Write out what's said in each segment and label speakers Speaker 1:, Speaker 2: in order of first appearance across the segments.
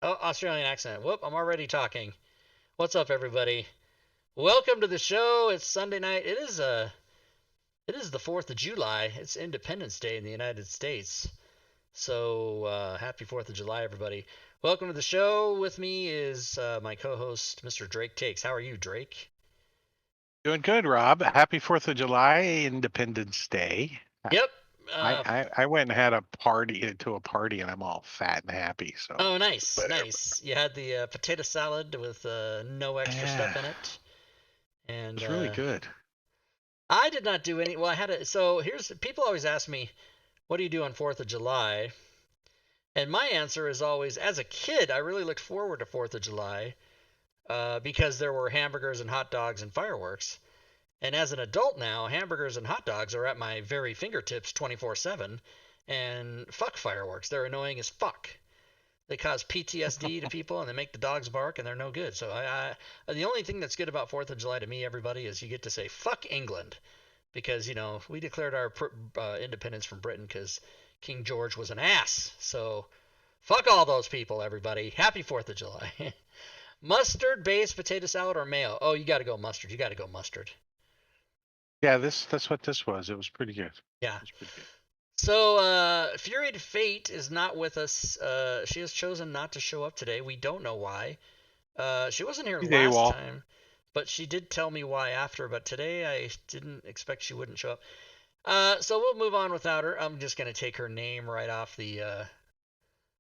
Speaker 1: Oh, Australian accent. Whoop, I'm already talking. What's up, everybody? Welcome to the show. It's Sunday night. It is the 4th of July. It's Independence Day in the United States. So, happy 4th of July, everybody. Welcome to the show. With me is my co-host, Mr. Drake Takes. How are you, Drake?
Speaker 2: Doing good, Rob. Happy 4th of July, Independence Day.
Speaker 1: Yep.
Speaker 2: I,
Speaker 1: Uh,
Speaker 2: I, I went and had a party to a party and I'm all fat and happy. So
Speaker 1: oh, nice,
Speaker 2: whatever.
Speaker 1: nice. You had the potato salad with no extra stuff
Speaker 2: Yeah,
Speaker 1: in it. And
Speaker 2: it's really good.
Speaker 1: I did not do any. Well, I had a. So here's people always ask me, what do you do on 4th of July? And my answer is always, as a kid, I really looked forward to 4th of July because there were hamburgers and hot dogs and fireworks. And as an adult now, hamburgers and hot dogs are at my very fingertips 24/7. And fuck fireworks. They're annoying as fuck. They cause PTSD to people and they make the dogs bark and they're no good. So the only thing that's good about 4th of July to me, everybody, is you get to say fuck England because we declared our independence from Britain because King George was an ass. So fuck all those people, everybody. Happy 4th of July. Mustard based potato salad or mayo? Oh, you got to go mustard. You got to go mustard.
Speaker 2: Yeah, that's what this was. It was pretty good.
Speaker 1: Yeah.
Speaker 2: It was pretty good.
Speaker 1: So, Furied Fate is not with us. She has chosen not to show up today. We don't know why. She wasn't here
Speaker 2: Hey,
Speaker 1: last
Speaker 2: Wall.
Speaker 1: time, but she did tell me why after. But today I didn't expect she wouldn't show up. So we'll move on without her. I'm just gonna take her name right off the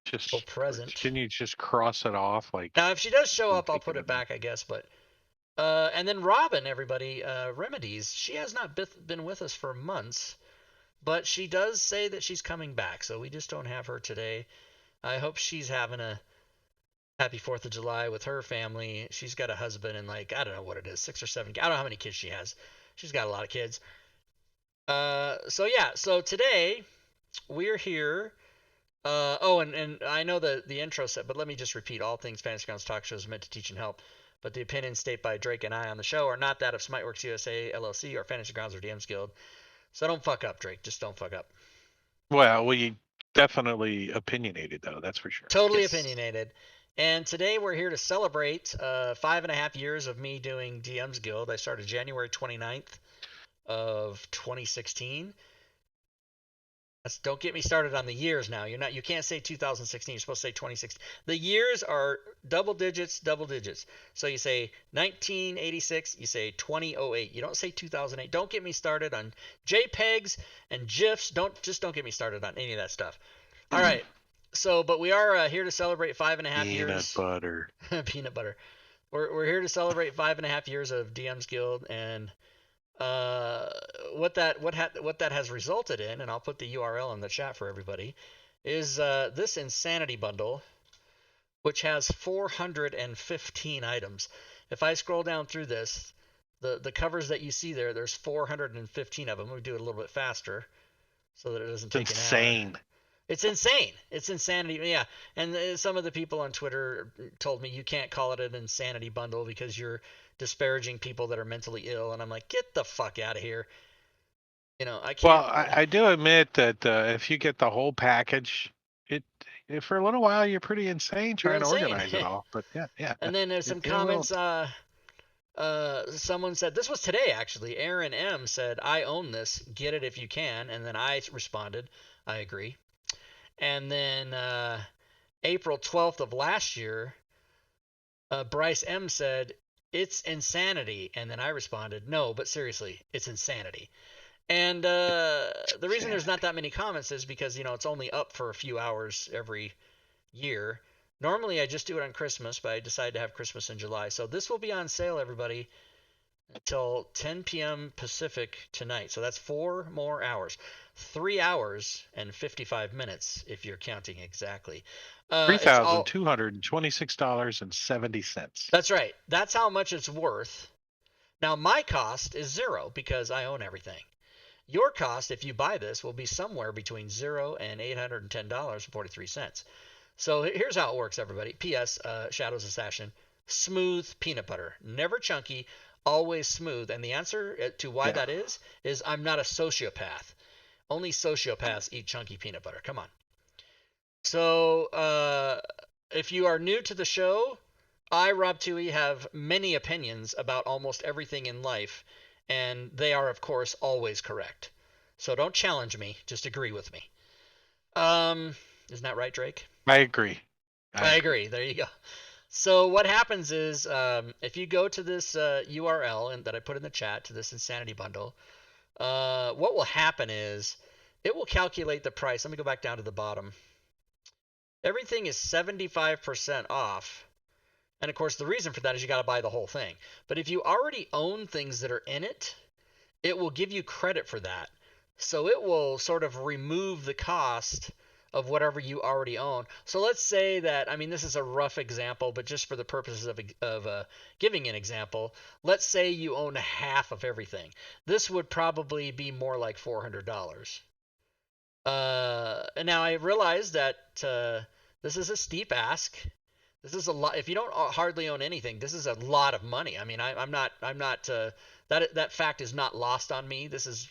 Speaker 2: Just
Speaker 1: present.
Speaker 2: can you just cross it off like
Speaker 1: Now, if she does show
Speaker 2: I'm
Speaker 1: up, I'll put
Speaker 2: thinking
Speaker 1: it
Speaker 2: of me?
Speaker 1: back, I guess. But and then Robin, everybody, Remedies. She has not been with us for months, but she does say that she's coming back. So we just don't have her today. I hope she's having a happy 4th of July with her family. She's got a husband and like I don't know what it is, 6 or 7. I don't know how many kids she has. She's got a lot of kids. So yeah. So today we're here. And I know the intro set, but let me just repeat: all things Fantasy Grounds Talk Show is meant to teach and help. But the opinions stated by Drake and I on the show are not that of Smiteworks USA LLC or Fantasy Grounds or DMs Guild. So don't fuck up, Drake. Just don't fuck up.
Speaker 2: Well, we definitely opinionated though, that's for sure.
Speaker 1: Totally
Speaker 2: Yes.
Speaker 1: opinionated. And today we're here to celebrate 5.5 years of me doing DM's Guild. I started January 29th of 2016. Don't get me started on the years now. You can't say 2016. You're supposed to say 2016. The years are double digits, double digits. So you say 1986, you say 2008. You don't say 2008. Don't get me started on JPEGs and GIFs. Don't get me started on any of that stuff. All right. So, but we are here to celebrate 5.5 years.
Speaker 2: Peanut butter.
Speaker 1: Peanut butter. We're here to celebrate 5.5 years of DM's Guild and uh, what that has resulted in, and I'll put the URL in the chat for everybody, is this insanity bundle, which has 415 items. If I scroll down through this, the covers that you see there, there's 415 of them. We'll do it a little bit faster so that it doesn't
Speaker 2: It's
Speaker 1: take an hour.
Speaker 2: insane.
Speaker 1: It's insane. It's insanity. Yeah. And some of the people on Twitter told me you can't call it an insanity bundle because you're disparaging people that are mentally ill. And I'm like, get the fuck out of here. I
Speaker 2: Well,
Speaker 1: can't.
Speaker 2: I do admit that if you get the whole package, it for a little while you're pretty insane
Speaker 1: You're
Speaker 2: trying to
Speaker 1: insane.
Speaker 2: organize it all. But yeah, yeah,
Speaker 1: And then there's
Speaker 2: it,
Speaker 1: some
Speaker 2: it will.
Speaker 1: comments. Someone said, this was today actually. Aaron M said, I own this. Get it if you can. And then I responded, I agree. And then April 12th of last year, Bryce M said, it's insanity. And then I responded, no, but seriously, it's insanity. And
Speaker 2: It's
Speaker 1: the reason there's not
Speaker 2: insanity.
Speaker 1: that many comments is because, it's only up for a few hours every year. Normally I just do it on Christmas, but I decided to have Christmas in July. So this will be on sale, everybody, until 10 p.m. Pacific tonight. So that's 4 more hours. 3 hours and 55 minutes if you're counting exactly.
Speaker 2: Three
Speaker 1: It's
Speaker 2: thousand
Speaker 1: all
Speaker 2: two hundred and $26 and 70 cents.
Speaker 1: That's right. That's how much it's worth. Now my cost is zero because I own everything. Your cost, if you buy this, will be somewhere between zero and $810.43. So here's how it works, everybody. P.S. Shadows Assassin, smooth peanut butter, never chunky, always smooth. And the answer to why
Speaker 2: Yeah.
Speaker 1: that is I'm not a sociopath. Only sociopaths eat chunky peanut butter. Come on. So if you are new to the show, I, Rob Toohey, have many opinions about almost everything in life, and they are, of course, always correct. So don't challenge me, just agree with me. Isn't that right, Drake?
Speaker 2: I agree.
Speaker 1: I agree. There you go. So what happens is, if you go to this URL that I put in the chat to this Insanity Bundle, what will happen is it will calculate the price. Let me go back down to the bottom. Everything is 75% off. And of course, the reason for that is you got to buy the whole thing. But if you already own things that are in it, it will give you credit for that. So it will sort of remove the cost of whatever you already own. So let's say that, I mean, this is a rough example, but just for the purposes of giving an example, let's say you own half of everything. This would probably be more like $400. And now I realize that this is a steep ask. This is a lot. If you don't hardly own anything, this is a lot of money. I mean, I'm not that fact is not lost on me. This is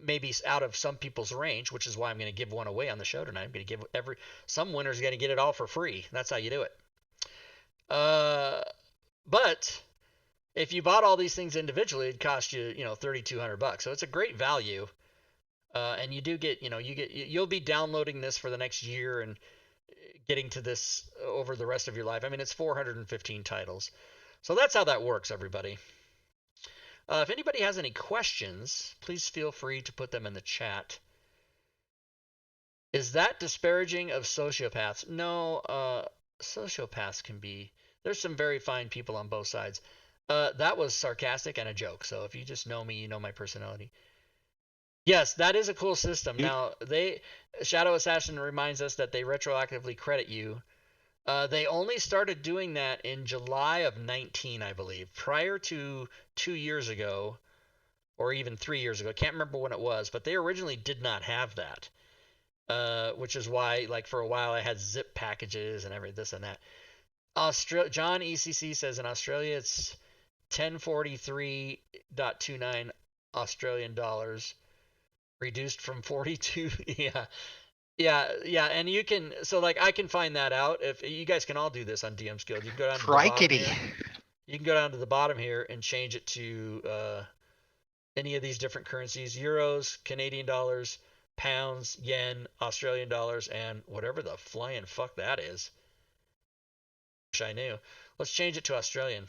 Speaker 1: maybe out of some people's range, which is why I'm going to give one away on the show tonight. I'm going to give some winners going to get it all for free. That's how you do it. But if you bought all these things individually, it'd cost you, $3,200. So it's a great value. And you do get, you'll be downloading this for the next year and getting to this over the rest of your life. I mean, it's 415 titles. So that's how that works, everybody. If anybody has any questions, please feel free to put them in the chat. Is that disparaging of sociopaths? No, sociopaths can be. There's some very fine people on both sides. That was sarcastic and a joke. So if you just know me, you know my personality. Yes, that is a cool system. Now, Shadow Assassin reminds us that they retroactively credit you. They only started doing that in July of 19, I believe, prior to 2 years ago, or even 3 years ago. Can't remember when it was, but they originally did not have that, which is why, like, for a while I had zip packages and this and that. John ECC says in Australia it's 1043.29 Australian dollars, reduced from 42. Yeah, and you can, so like I can find that out. If you guys can all do this on DM's Guild, you can go down to the bottom here. You can go down to the bottom here and change it to any of these different currencies: euros, Canadian dollars, pounds, yen, Australian dollars, and whatever the flying fuck that is. Wish I knew. Let's change it to Australian.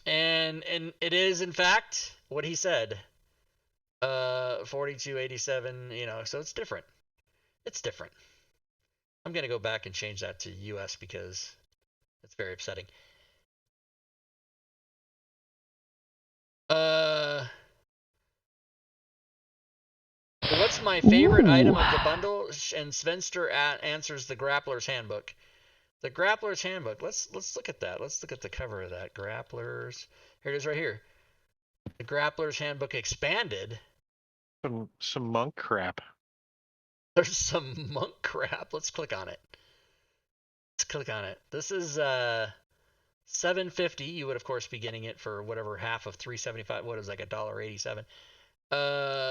Speaker 1: And it is in fact what he said. 4287, so it's different. It's different. I'm going to go back and change that to US because it's very upsetting. What's my favorite item of the bundle? And Svenster answers the Grappler's Handbook. The Grappler's Handbook. Let's look at that. Let's look at the cover of that. Grapplers. Here it is right here. The Grappler's Handbook expanded.
Speaker 2: Some monk crap.
Speaker 1: There's some monk crap. Let's click on it. This is $7.50. You would of course be getting it for whatever half of $3.75. What is like $1.87.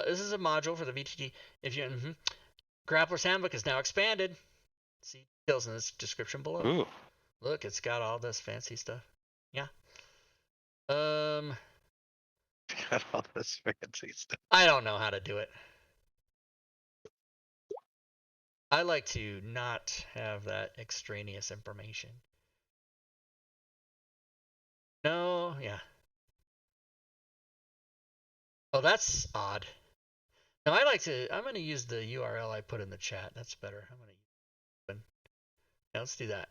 Speaker 1: This is a module for the VTT. If you Grappler's Handbook is now expanded. See details in this description below.
Speaker 2: Ooh.
Speaker 1: Look, it's got all this fancy stuff. Yeah.
Speaker 2: Got all this fancy stuff.
Speaker 1: I don't know how to do it. I like to not have that extraneous information. No, yeah. Oh, that's odd. No, I'm going to use the URL I put in the chat. That's better. Let's do that.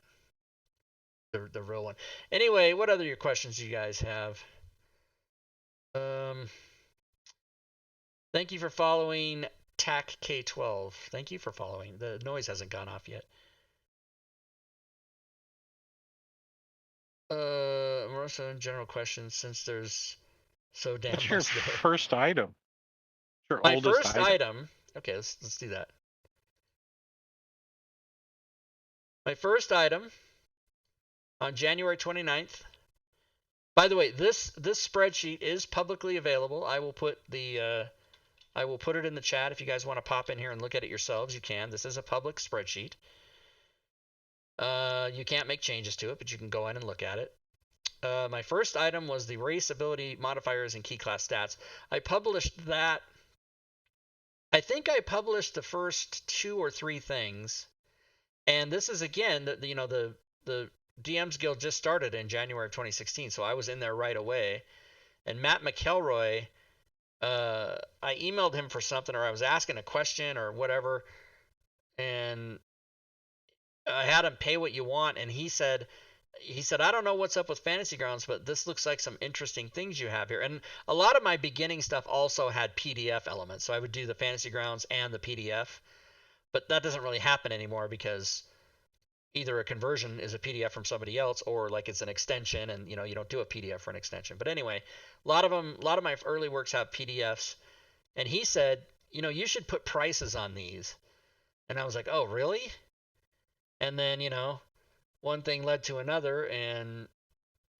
Speaker 1: The real one. Anyway, what other questions do you guys have? Thank you for following TAC K12. Thank you for following. The noise hasn't gone off yet. More so general questions since there's so damn
Speaker 2: What's your
Speaker 1: much there.
Speaker 2: first item? Your
Speaker 1: My
Speaker 2: oldest
Speaker 1: first item. Okay, let's do that. My first item on January 29th. By the way, this spreadsheet is publicly available. I will put it in the chat if you guys want to pop in here and look at it yourselves. You can. This is a public spreadsheet. You can't make changes to it, but you can go in and look at it. My first item was the race ability modifiers and key class stats. I published that. I think I published the first 2 or 3 things, and this is again the DMs Guild just started in January of 2016, so I was in there right away. And Matt McElroy, I emailed him for something, or I was asking a question or whatever, and I had him pay what you want, and he said, I don't know what's up with Fantasy Grounds, but this looks like some interesting things you have here. And a lot of my beginning stuff also had PDF elements, so I would do the Fantasy Grounds and the PDF, but that doesn't really happen anymore because either a conversion is a PDF from somebody else, or like it's an extension, and you don't do a PDF for an extension. But anyway, a lot of my early works have PDFs, and he said, you should put prices on these, and I was like, oh really? And then one thing led to another, and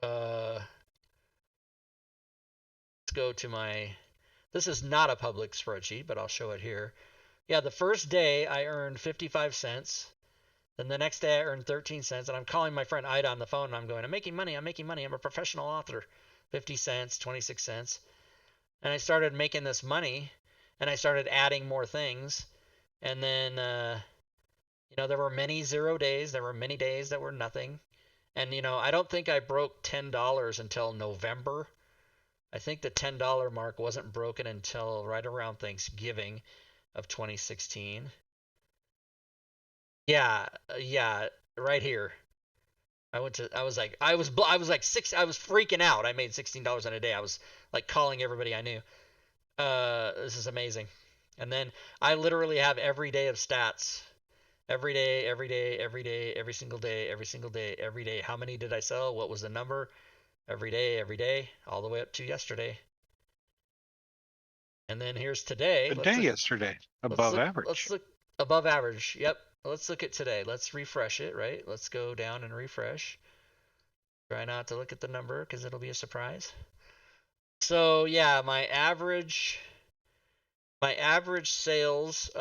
Speaker 1: let's go to my. This is not a public spreadsheet, but I'll show it here. Yeah, the first day I earned 55 cents. Then the next day I earned 13 cents, and I'm calling my friend Ida on the phone, and I'm going, I'm making money, I'm a professional author. 50 cents, 26 cents. And I started making this money, and I started adding more things. And then, there were many 0 days. There were many days that were nothing. And, I don't think I broke $10 until November. I think the $10 mark wasn't broken until right around Thanksgiving of 2016. Yeah, yeah, right here. I was freaking out. I made $16 in a day. I was like calling everybody I knew. This is amazing. And then I literally have every day of stats. Every day, every day, every day, every single day, every single day, every day. How many did I sell? What was the number? Every day, all the way up to yesterday. And then here's today.
Speaker 2: Good day yesterday. Above average.
Speaker 1: Let's look above average. Yep. Let's look at today. Let's refresh it, right? Let's go down and refresh. Try not to look at the number because it'll be a surprise. So yeah, my average sales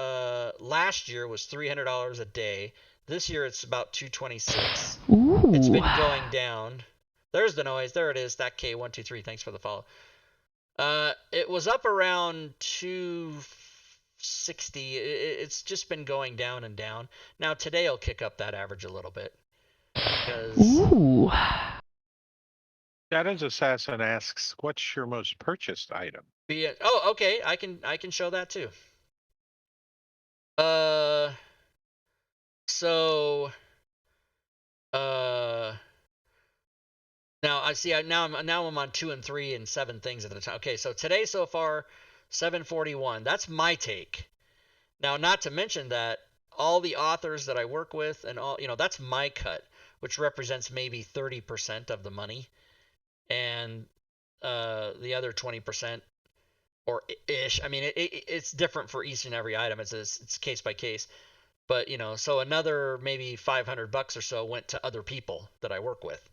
Speaker 1: last year was $300 a day. This year it's about $226.
Speaker 3: Ooh.
Speaker 1: It's been going down. There's the noise. There it is. That K123. Thanks for the follow. It was up around 260. It's just been going down and down. Now today I'll kick up that average a little bit.
Speaker 3: Ooh.
Speaker 2: Shadow's Assassin asks, "What's your most purchased item?"
Speaker 1: Oh, okay. I can show that too. So. Now I see. Now I'm on 2 and 3 and 7 things at the time. Okay, so today so far, 741. That's my take. Now, not to mention that all the authors that I work with and all, that's my cut, which represents maybe 30% of the money, and the other 20% or ish. I mean, it's different for each and every item. It's case by case. But so another maybe $500 or so went to other people that I work with.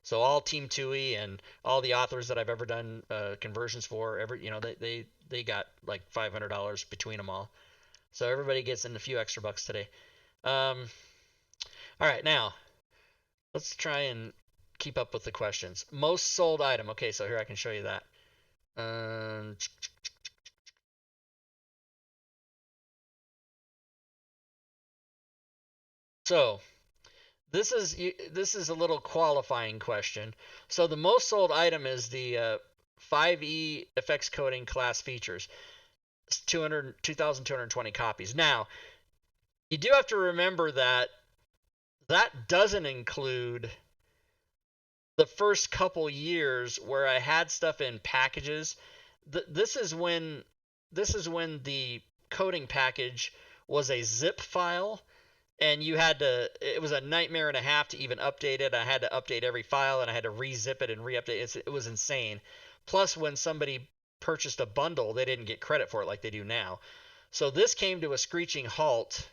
Speaker 1: So all Team TUI and all the authors that I've ever done conversions for, they got like $500 between them all. So everybody gets in a few extra bucks today. All right, now let's try and keep up with the questions. Most sold item. Okay, so here I can show you that. So this is a little qualifying question. So the most sold item is the 5e effects coding class features. It's 2,220 copies. Now, you do have to remember that doesn't include the first couple years where I had stuff in packages. This is when the coding package was a zip file, and it was a nightmare and a half to even update it. I had to update every file, and I had to re-zip it and re-update it. It was insane. Plus, when somebody purchased a bundle, they didn't get credit for it like they do now. So this came to a screeching halt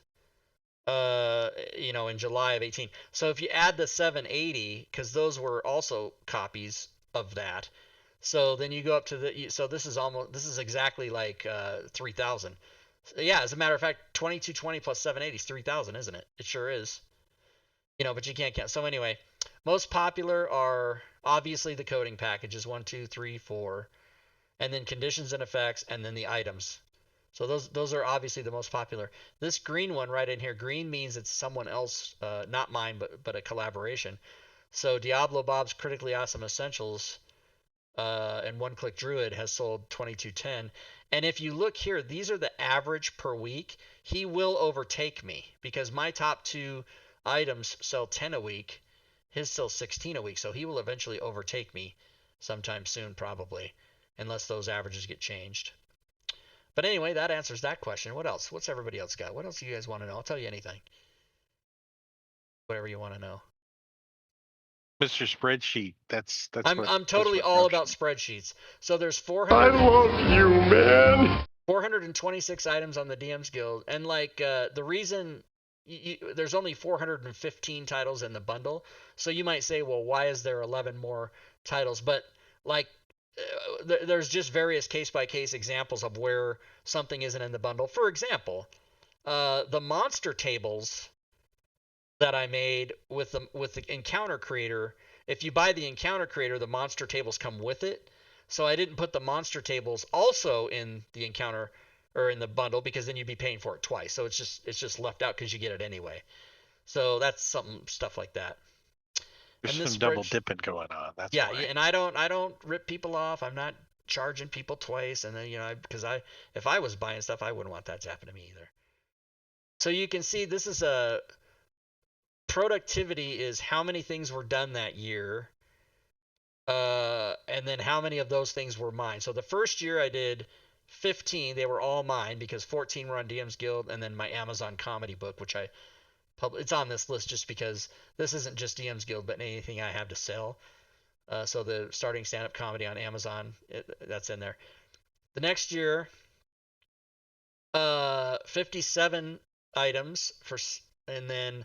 Speaker 1: in July of 18. So if you add the 780, because those were also copies of that, so then you go up to so this is exactly like 3,000. Yeah, as a matter of fact, 2220 plus 780 is 3,000, isn't it? It sure is. but you can't count. So anyway, most popular are obviously the coding packages 1, 2, 3, 4, and then conditions and effects, and then the items. So those are obviously the most popular. This green one right in here, green means it's someone else, not mine, but a collaboration. So Diablo Bob's Critically Awesome Essentials and One Click Druid has sold 2210. And if you look here, these are the average per week. He will overtake me because my top two items sell 10 a week. His sells 16 a week. So he will eventually overtake me sometime soon, probably, unless those averages get changed. But anyway, that answers that question. What else? What's everybody else got? What else do you guys want to know? I'll tell you anything. Whatever you want to know.
Speaker 2: Mr. Spreadsheet. That's
Speaker 1: I'm totally all about spreadsheets. So there's 400.
Speaker 4: I love you, man.
Speaker 1: 426 items on the DM's Guild, and like the reason there's only 415 titles in the bundle, so you might say, well, why is there 11 more titles? But like there's just various case-by-case examples of where something isn't in the bundle. For example, the monster tables that I made with the encounter creator. If you buy the encounter creator, the monster tables come with it. So I didn't put the monster tables also in the encounter or in the bundle because then you'd be paying for it twice. So it's just left out because you get it anyway. So that's stuff like that.
Speaker 2: There's
Speaker 1: And this
Speaker 2: some double dipping going on. That's
Speaker 1: yeah,
Speaker 2: why.
Speaker 1: and I don't rip people off. I'm not charging people twice, and then because if I was buying stuff, I wouldn't want that to happen to me either. So you can see this is a productivity is how many things were done that year, and then how many of those things were mine. So the first year I did 15, they were all mine because 14 were on DM's Guild, and then my Amazon comedy book, which it's on this list just because this isn't just DM's Guild, but anything I have to sell. So the starting stand-up comedy on Amazon, that's in there. The next year, 57 items and then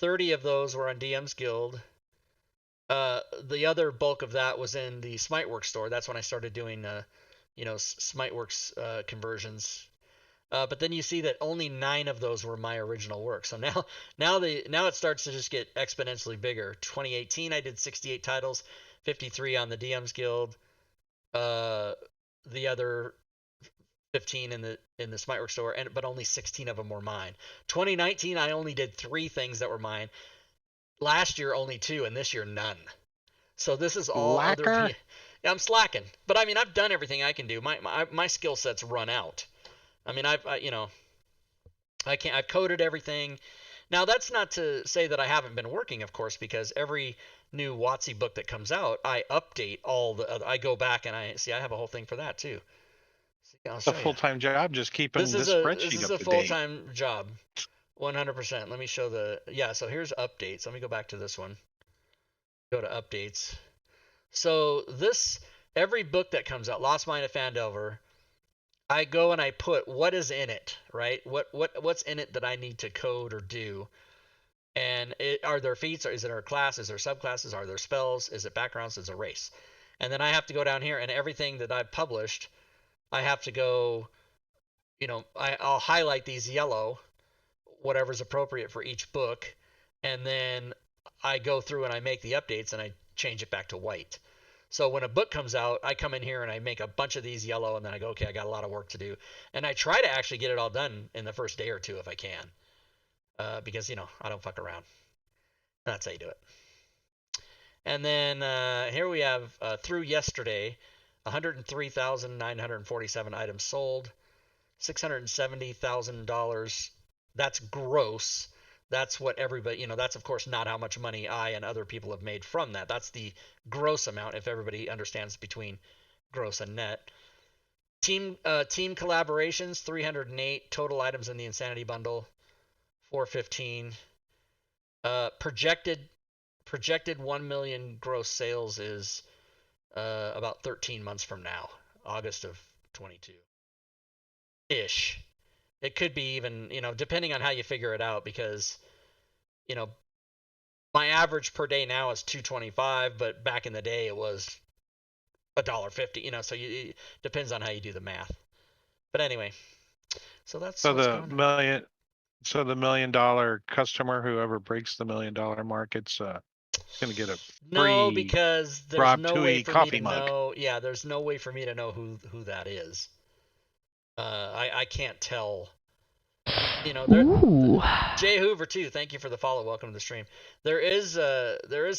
Speaker 1: 30 of those were on DM's Guild. The other bulk of that was in the Smiteworks store. That's when I started doing, Smiteworks conversions. But then you see that only 9 of those were my original work. So now it starts to just get exponentially bigger. 2018, I did 68 titles, 53 on the DM's Guild. The other 15 in the Smiteworks store, but only 16 of them were mine. 2019, I only did 3 things that were mine. Last year, only 2, and this year, none. So this is all other. I'm slacking, but I mean, I've done everything I can do. My skill set's run out. I mean, I've coded everything. Now that's not to say that I haven't been working, of course, because every new WotC book that comes out, I update I go back and I have a whole thing for that too.
Speaker 2: It's a full-time job, just keeping
Speaker 1: this
Speaker 2: this
Speaker 1: is
Speaker 2: spreadsheet up
Speaker 1: a
Speaker 2: to date.
Speaker 1: full-time job, 100%. Let me show so here's updates. Let me go back to this one. Go to updates. So every book that comes out, Lost Mine of Phandelver, I go and I put what is in it, right? What's in it that I need to code or do, and are there feats, or is it our class? Is there subclasses? Are there spells? Is it backgrounds? Is it race? And then I have to go down here and everything that I've published, I have to go, I'll highlight these yellow, whatever's appropriate for each book, and then I go through and I make the updates and I change it back to white. So when a book comes out, I come in here and I make a bunch of these yellow, and then I go, okay, I got a lot of work to do. And I try to actually get it all done in the first day or two if I can, because, I don't fuck around. That's how you do it. And then here we have, through yesterday, 103,947 items sold, $670,000. That's gross. That's what everybody, that's of course not how much money I and other people have made from that. That's the gross amount, if everybody understands between gross and net. Team collaborations, 308 total items in the Insanity Bundle, 415. Projected 1 million gross sales is about 13 months from now, August of 22 ish. It could be even, depending on how you figure it out, because, my average per day now is $2.25, but back in the day it was $1.50, so it depends on how you do the math. But anyway, so that's
Speaker 2: so the So the $1 million customer, whoever breaks the $1 million mark, it's gonna get a
Speaker 1: No,
Speaker 2: free
Speaker 1: because there's
Speaker 2: Rob
Speaker 1: no way
Speaker 2: Tui
Speaker 1: for me to
Speaker 2: coffee mug.
Speaker 1: know. Yeah, there's no way for me to know who that is. I can't tell. You know, there.
Speaker 3: Ooh.
Speaker 1: Jay Hoover too. Thank you for the follow. Welcome to the stream. There is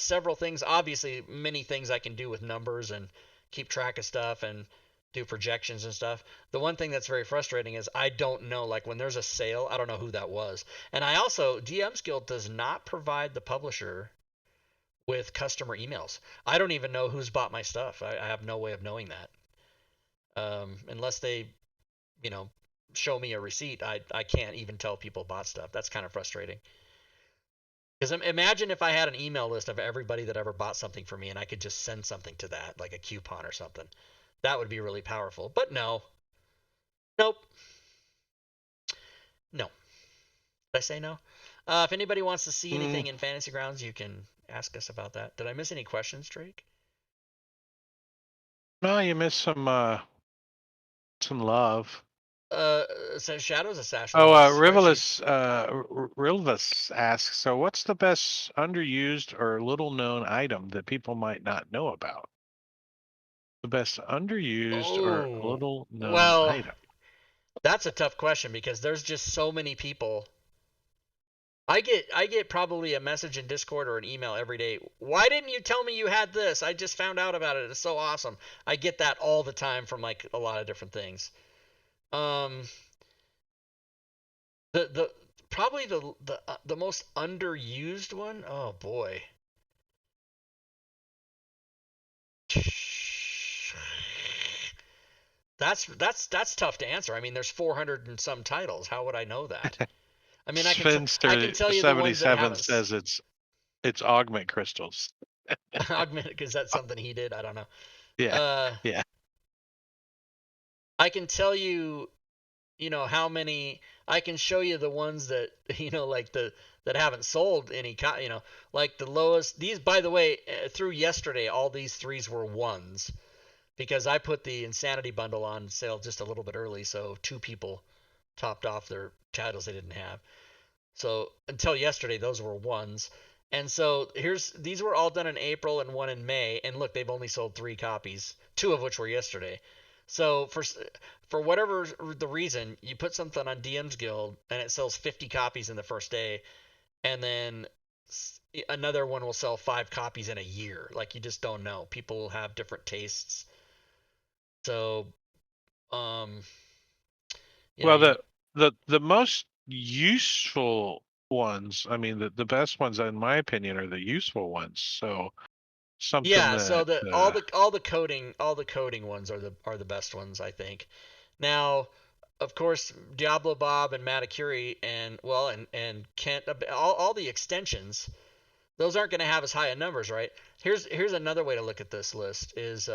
Speaker 1: several things. Obviously, many things I can do with numbers and keep track of stuff and do projections and stuff. The one thing that's very frustrating is I don't know. Like when there's a sale, I don't know who that was. And I also DM's Guild does not provide the publisher with customer emails. I don't even know who's bought my stuff. I have no way of knowing that. Unless they, you know, show me a receipt, I can't even tell people bought stuff. That's kind of frustrating. Because imagine if I had an email list of everybody that ever bought something for me and I could just send something to that, like a coupon or something. That would be really powerful. But no. Nope. No. Did I say no? If anybody wants to see anything in Fantasy Grounds, you can ask us about that. Did I miss any questions, Drake?
Speaker 2: No, you missed some love.
Speaker 1: So Shadows Assassin.
Speaker 2: Oh,
Speaker 1: Spreadsheet.
Speaker 2: Rilvus asks, so what's the best underused or little known item that people might not know about? The best underused or
Speaker 1: Oh,
Speaker 2: little known
Speaker 1: well,
Speaker 2: item.
Speaker 1: that's a tough question because there's just so many people. I get probably a message in Discord or an email every day. Why didn't you tell me you had this? I just found out about it. It's so awesome. I get that all the time from like a lot of different things. Um, the probably the most underused one. Oh boy. That's tough to answer. I mean, there's 400 and some titles. How would I know that? I mean, I can
Speaker 2: Sphinster
Speaker 1: tell you the ones that
Speaker 2: 77
Speaker 1: haven't
Speaker 2: says it's augment crystals.
Speaker 1: augmented because that's something he did. I don't know.
Speaker 2: Yeah.
Speaker 1: Uh,
Speaker 2: Yeah.
Speaker 1: I can tell you, you know, how many. I can show you the ones that you know, like the that haven't sold any. You know, like the lowest. These, by the way, through yesterday, all these threes were ones because I put the Insanity bundle on sale just a little bit early, so two people topped off their titles they didn't have. So until yesterday, those were ones. And so these were all done in April and one in May. And look, they've only sold 3 copies, two of which were yesterday. So for whatever the reason, you put something on DM's Guild and it sells 50 copies in the first day, and then another one will sell 5 copies in a year. Like you just don't know. People have different tastes. So um, you know,
Speaker 2: Well, the most useful ones, I mean, the best ones, in my opinion, are the useful ones. So something
Speaker 1: yeah, so
Speaker 2: that
Speaker 1: the all the coding ones are the best ones, I think. Now, of course, Diablo Bob and Matakuri and well and Kent, all the extensions, those aren't going to have as high a numbers, right? Here's another way to look at this list is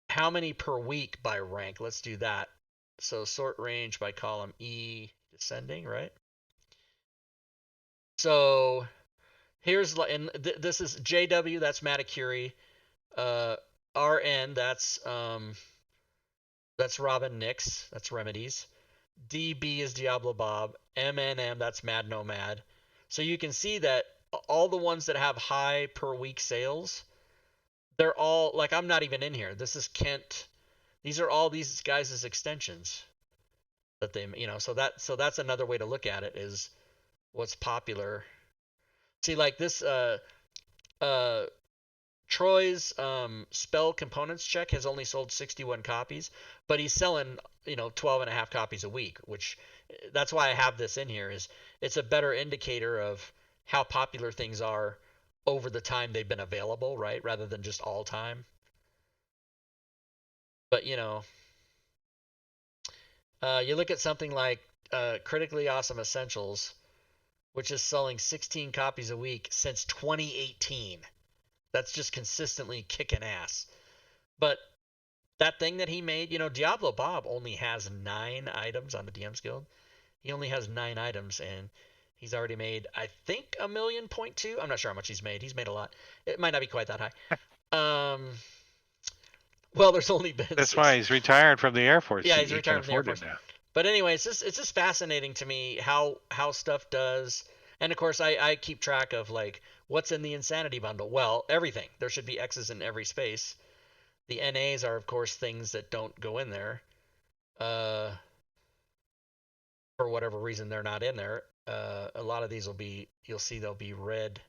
Speaker 1: how many per week by rank. Let's do that. So sort range by column E descending, right? So here's and this is JW, that's Matakuri. RN, that's Robin Nix, that's Remedies. DB is Diablo Bob. MNM, that's Mad Nomad. So you can see that all the ones that have high per week sales, they're all like I'm not even in here. This is Kent. These are all these guys' extensions that they, you know. So that's another way to look at it is what's popular. See, like this uh Troy's spell components check has only sold 61 copies, but he's selling, you know, 12 and a half copies a week, which that's why I have this in here is it's a better indicator of how popular things are over the time they've been available, right? Rather than just all time. But, you know, you look at something like Critically Awesome Essentials, which is selling 16 copies a week since 2018. That's just consistently kicking ass. But that thing that he made, you know, Diablo Bob only has 9 items on the DM's Guild. He only has 9 items, and he's already made, I think, 1.2 million. I'm not sure how much he's made. He's made a lot. It might not be quite that high. Well, there's only been
Speaker 2: that's
Speaker 1: six.
Speaker 2: why he's retired from the Air Force.
Speaker 1: Yeah,
Speaker 2: He,
Speaker 1: he's
Speaker 2: he can
Speaker 1: retired from the Air
Speaker 2: afford it
Speaker 1: Force.
Speaker 2: now.
Speaker 1: But anyway, it's just fascinating to me how stuff does. And of course, I keep track of like what's in the insanity bundle. Well, everything. There should be X's in every space. The NAs are of course things that don't go in there. For whatever reason they're not in there. A lot of these will be, you'll see they'll be red.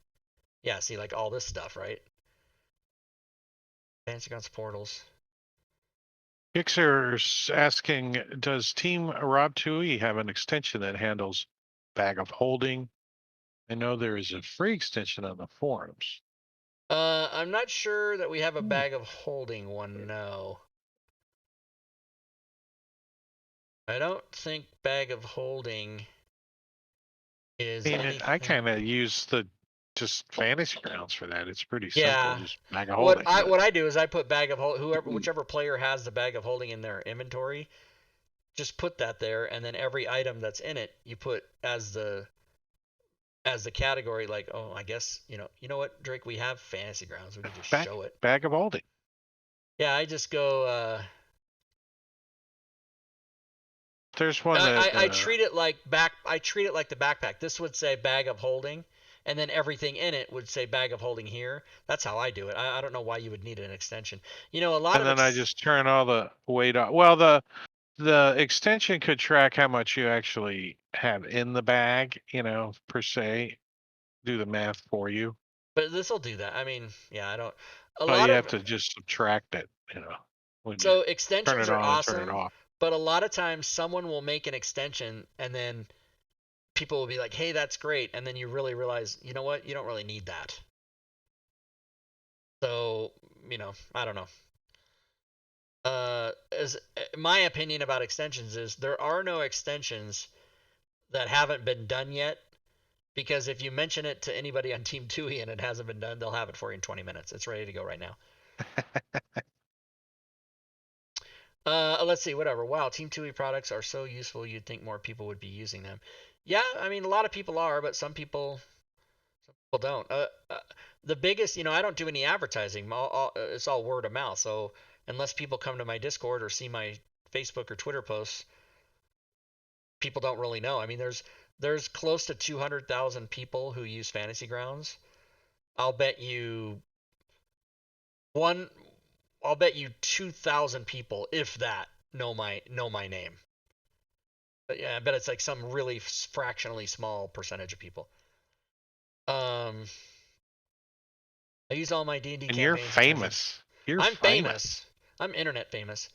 Speaker 1: Yeah, see like all this stuff, right? Fancy Guns portals.
Speaker 2: Gixer's asking, does Team Rob Tui have an extension that handles bag of holding? I know there is a free extension on the forums.
Speaker 1: I'm not sure that we have a bag of holding one, no. I don't think bag of holding is anything.
Speaker 2: I kind of use the just fantasy grounds for that. It's pretty simple,
Speaker 1: Yeah.
Speaker 2: just bag of
Speaker 1: What
Speaker 2: holding.
Speaker 1: I do is I put bag of hold, whichever player has the bag of holding in their inventory, just put that there, and then every item that's in it you put as the category. Like, oh, I guess you know what, Drake, we have fantasy grounds, we can just show it.
Speaker 2: Bag of holding.
Speaker 1: Yeah, I just go.
Speaker 2: There's one that
Speaker 1: I treat it like I treat it like the backpack. This would say bag of holding, and then everything in it would say bag of holding here. That's how I do it. I don't know why you would need an extension. A lot
Speaker 2: and
Speaker 1: of
Speaker 2: then I just turn all the weight off. Well, the extension could track how much you actually have in the bag, per se, do the math for you.
Speaker 1: But this will do that. I mean, yeah, I don't.
Speaker 2: Well, you have to just subtract it, when
Speaker 1: So
Speaker 2: you turn
Speaker 1: extensions
Speaker 2: it
Speaker 1: are
Speaker 2: on and turn it
Speaker 1: awesome,
Speaker 2: off.
Speaker 1: but a lot of times someone will make an extension and then people will be like, "Hey, that's great," and then you really realize, you know what, you don't really need that. So, I don't know. As my opinion about extensions is there are no extensions that haven't been done yet, because if you mention it to anybody on Team Tui and it hasn't been done, they'll have it for you in 20 minutes. It's ready to go right now. Let's see, whatever. Wow, Team Tui products are so useful, you'd think more people would be using them. Yeah, I mean, a lot of people are, but some people don't. The biggest, I don't do any advertising. It's all word of mouth. So unless people come to my Discord or see my Facebook or Twitter posts, people don't really know. I mean, there's close to 200,000 people who use Fantasy Grounds. I'll bet you 2,000 people, if that, know my name. But yeah, I bet it's like some really fractionally small percentage of people. I use all my D&D
Speaker 2: and
Speaker 1: campaigns.
Speaker 2: You're famous.
Speaker 1: I'm famous. I'm internet famous.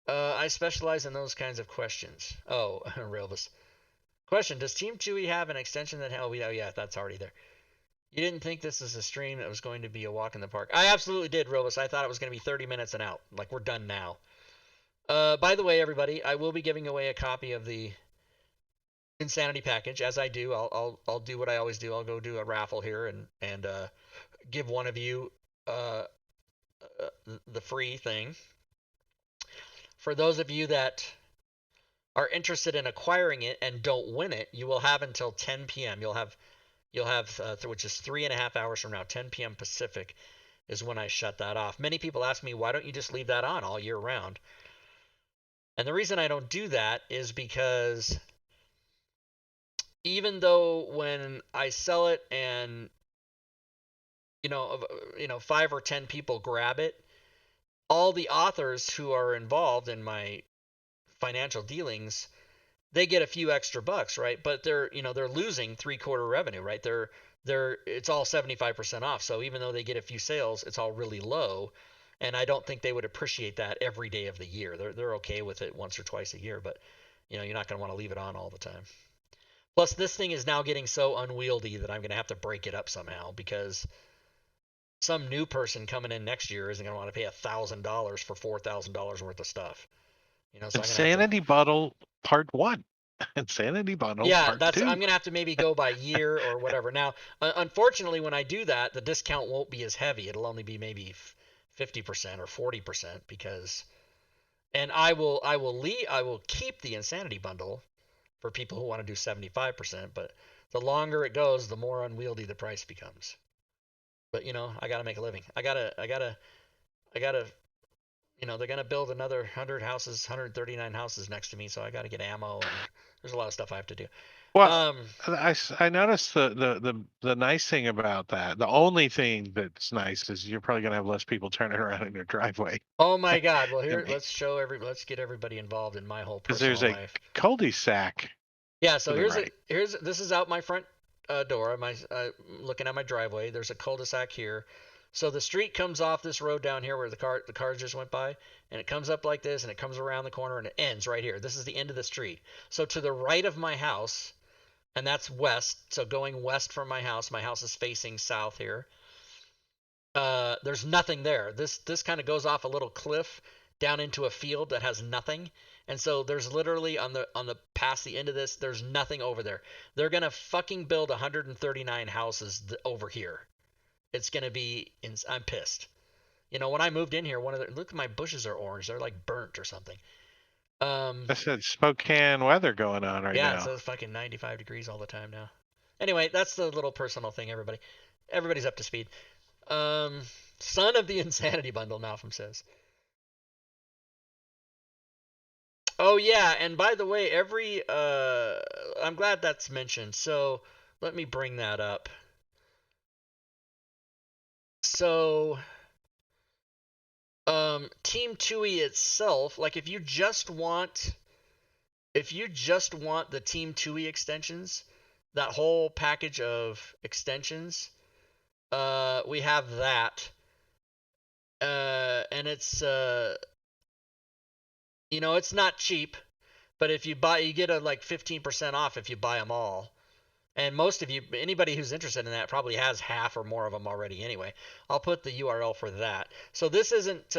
Speaker 1: I specialize in those kinds of questions. Oh, Rilvis. Question: does Team Chewy have an extension that? Oh yeah, that's already there. You didn't think this is a stream that was going to be a walk in the park? I absolutely did, Rilvis. I thought it was going to be 30 minutes and out. Like, we're done now. By the way, everybody, I will be giving away a copy of the Insanity package. As I do, I'll do what I always do. I'll go do a raffle here and give one of you the free thing. For those of you that are interested in acquiring it and don't win it, you will have until 10 p.m. You'll have which is 3.5 hours from now, 10 p.m. Pacific is when I shut that off. Many people ask me, why don't you just leave that on all year round? And the reason I don't do that is because even though when I sell it and 5 or 10 people grab it, all the authors who are involved in my financial dealings, they get a few extra bucks, right? But they're losing 3/4 revenue, right? It's all 75% off. So even though they get a few sales, it's all really low. And I don't think they would appreciate that every day of the year. They're okay with it once or twice a year, but you're not going to want to leave it on all the time. Plus, this thing is now getting so unwieldy that I'm going to have to break it up somehow, because some new person coming in next year isn't going to want to pay $1,000 for $4,000 worth of stuff. So
Speaker 2: Insanity Bundle Part 1. Insanity Bundle Part 2.
Speaker 1: I'm going to have to maybe go by year or whatever. Now, unfortunately, when I do that, the discount won't be as heavy. It'll only be maybe 50% or 40% because, and I will keep the Insanity Bundle for people who want to do 75%, but the longer it goes, the more unwieldy the price becomes. But I got to make a living. I got to they're gonna build another 100 houses, 139 houses next to me, so I got to get ammo, and there's a lot of stuff I have to do.
Speaker 2: Well, I noticed the nice thing about that. The only thing that's nice is you're probably gonna have less people turning around in their driveway.
Speaker 1: Oh my God! Well,
Speaker 2: I
Speaker 1: here,
Speaker 2: mean,
Speaker 1: let's get everybody involved in my whole
Speaker 2: because there's
Speaker 1: personal
Speaker 2: a
Speaker 1: life.
Speaker 2: cul-de-sac
Speaker 1: Yeah,
Speaker 2: to
Speaker 1: so
Speaker 2: the right.
Speaker 1: this is out my front door. My looking at my driveway. There's a cul-de-sac here. So the street comes off this road down here where the cars just went by, and it comes up like this, and it comes around the corner, and it ends right here. This is the end of the street. So to the right of my house, and that's west. So going west from my house is facing south here. There's nothing there. This kind of goes off a little cliff down into a field that has nothing. And so there's literally on the past the end of this, there's nothing over there. They're gonna fucking build 139 houses over here. It's gonna be. I'm pissed. When I moved in here, look, my bushes are orange. They're like burnt or something.
Speaker 2: That's that Spokane weather going on right
Speaker 1: Yeah,
Speaker 2: now.
Speaker 1: so it's fucking 95 degrees all the time now. Anyway, that's the little personal thing. Everybody's up to speed. Um, Son of the Insanity Bundle, Malcolm says. Oh yeah, and by the way, I'm glad that's mentioned. So let me bring that up. So Team Tui itself, like if you just want the Team Tui extensions, that whole package of extensions, we have that. And it's it's not cheap, but if you get a like 15% off if you buy them all. And anybody who's interested in that probably has half or more of them already anyway. I'll put the URL for that. So this isn't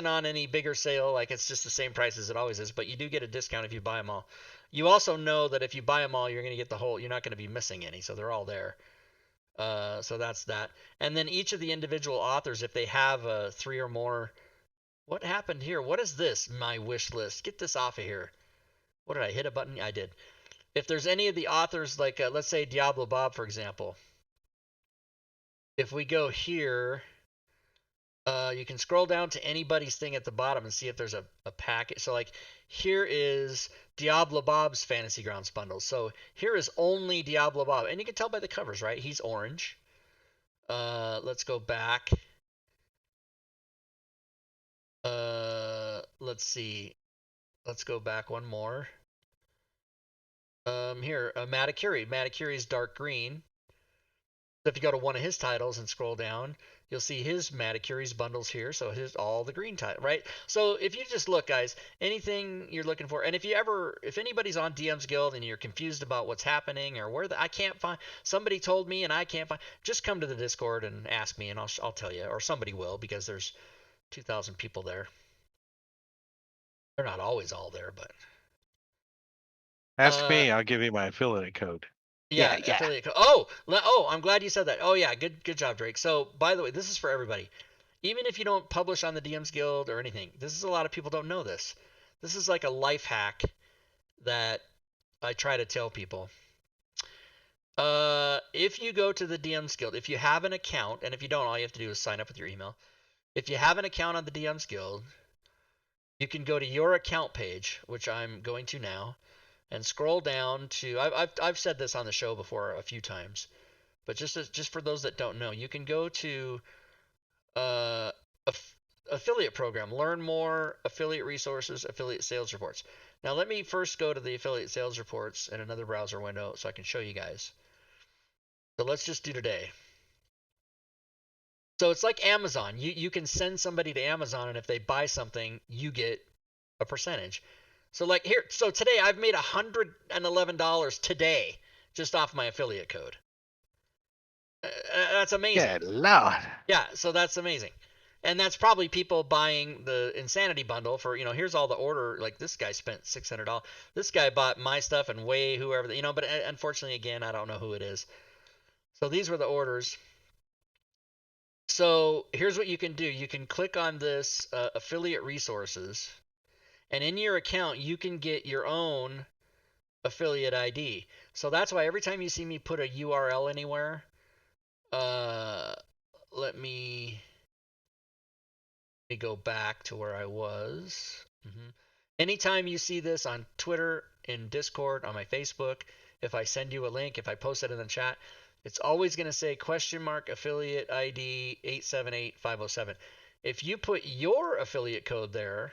Speaker 1: on any bigger sale, like it's just the same price as it always is, but you do get a discount if you buy them all. You also know that if you buy them all, you're going to get you're not going to be missing any, so they're all there. So that's that. And then each of the individual authors, if they have 3 or more. What happened here? What is this? My wish list. Get this off of here. What did I hit a button? I did. If there's any of the authors, like let's say Diablo Bob, for example. If we go here, you can scroll down to anybody's thing at the bottom and see if there's a packet. So like here is Diablo Bob's Fantasy Grounds bundle. So here is only Diablo Bob. And you can tell by the covers, right? He's orange. Let's go back. Let's see. Let's go back one more. Here, Matakiri. Matakiri's dark green. So if you go to one of his titles and scroll down, you'll see his Matakiri's bundles here. So his all the green title, right? So if you just look, guys, anything you're looking for, and if anybody's on DM's Guild and you're confused about what's happening or I can't find, somebody told me and I can't find, just come to the Discord and ask me and I'll tell you, or somebody will, because there's 2,000 people there. They're not always all there, but.
Speaker 2: Ask me, I'll give you my affiliate code.
Speaker 1: Yeah, affiliate code. Oh, I'm glad you said that. Oh yeah, good job, Drake. So by the way, this is for everybody. Even if you don't publish on the DM's Guild or anything, this is a lot of people don't know this. This is like a life hack that I try to tell people. If you go to the DM's Guild, if you have an account, and if you don't, all you have to do is sign up with your email. If you have an account on the DM's Guild, you can go to your account page, which I'm going to now, and scroll down to. I've said this on the show before a few times, but just for those that don't know, you can go to affiliate program, learn more, affiliate resources, affiliate sales reports. Now let me first go to the affiliate sales reports in another browser window so I can show you guys. So let's just do today. So it's like Amazon. You can send somebody to Amazon, and if they buy something, you get a percentage. So like here, so today I've made $111 today just off my affiliate code. That's amazing.
Speaker 2: Good Lord.
Speaker 1: Yeah, so that's amazing. And that's probably people buying the Insanity bundle for, here's all the order. Like this guy spent $600. This guy bought my stuff and whoever, but unfortunately, again, I don't know who it is. So these were the orders. So here's what you can do. You can click on this affiliate resources, and in your account, you can get your own affiliate ID. So that's why every time you see me put a URL anywhere, let me me go back to where I was. Anytime you see this on Twitter, in Discord, on my Facebook, if I send you a link, if I post it in the chat, it's always going to say !affiliate ID 878507. If you put your affiliate code there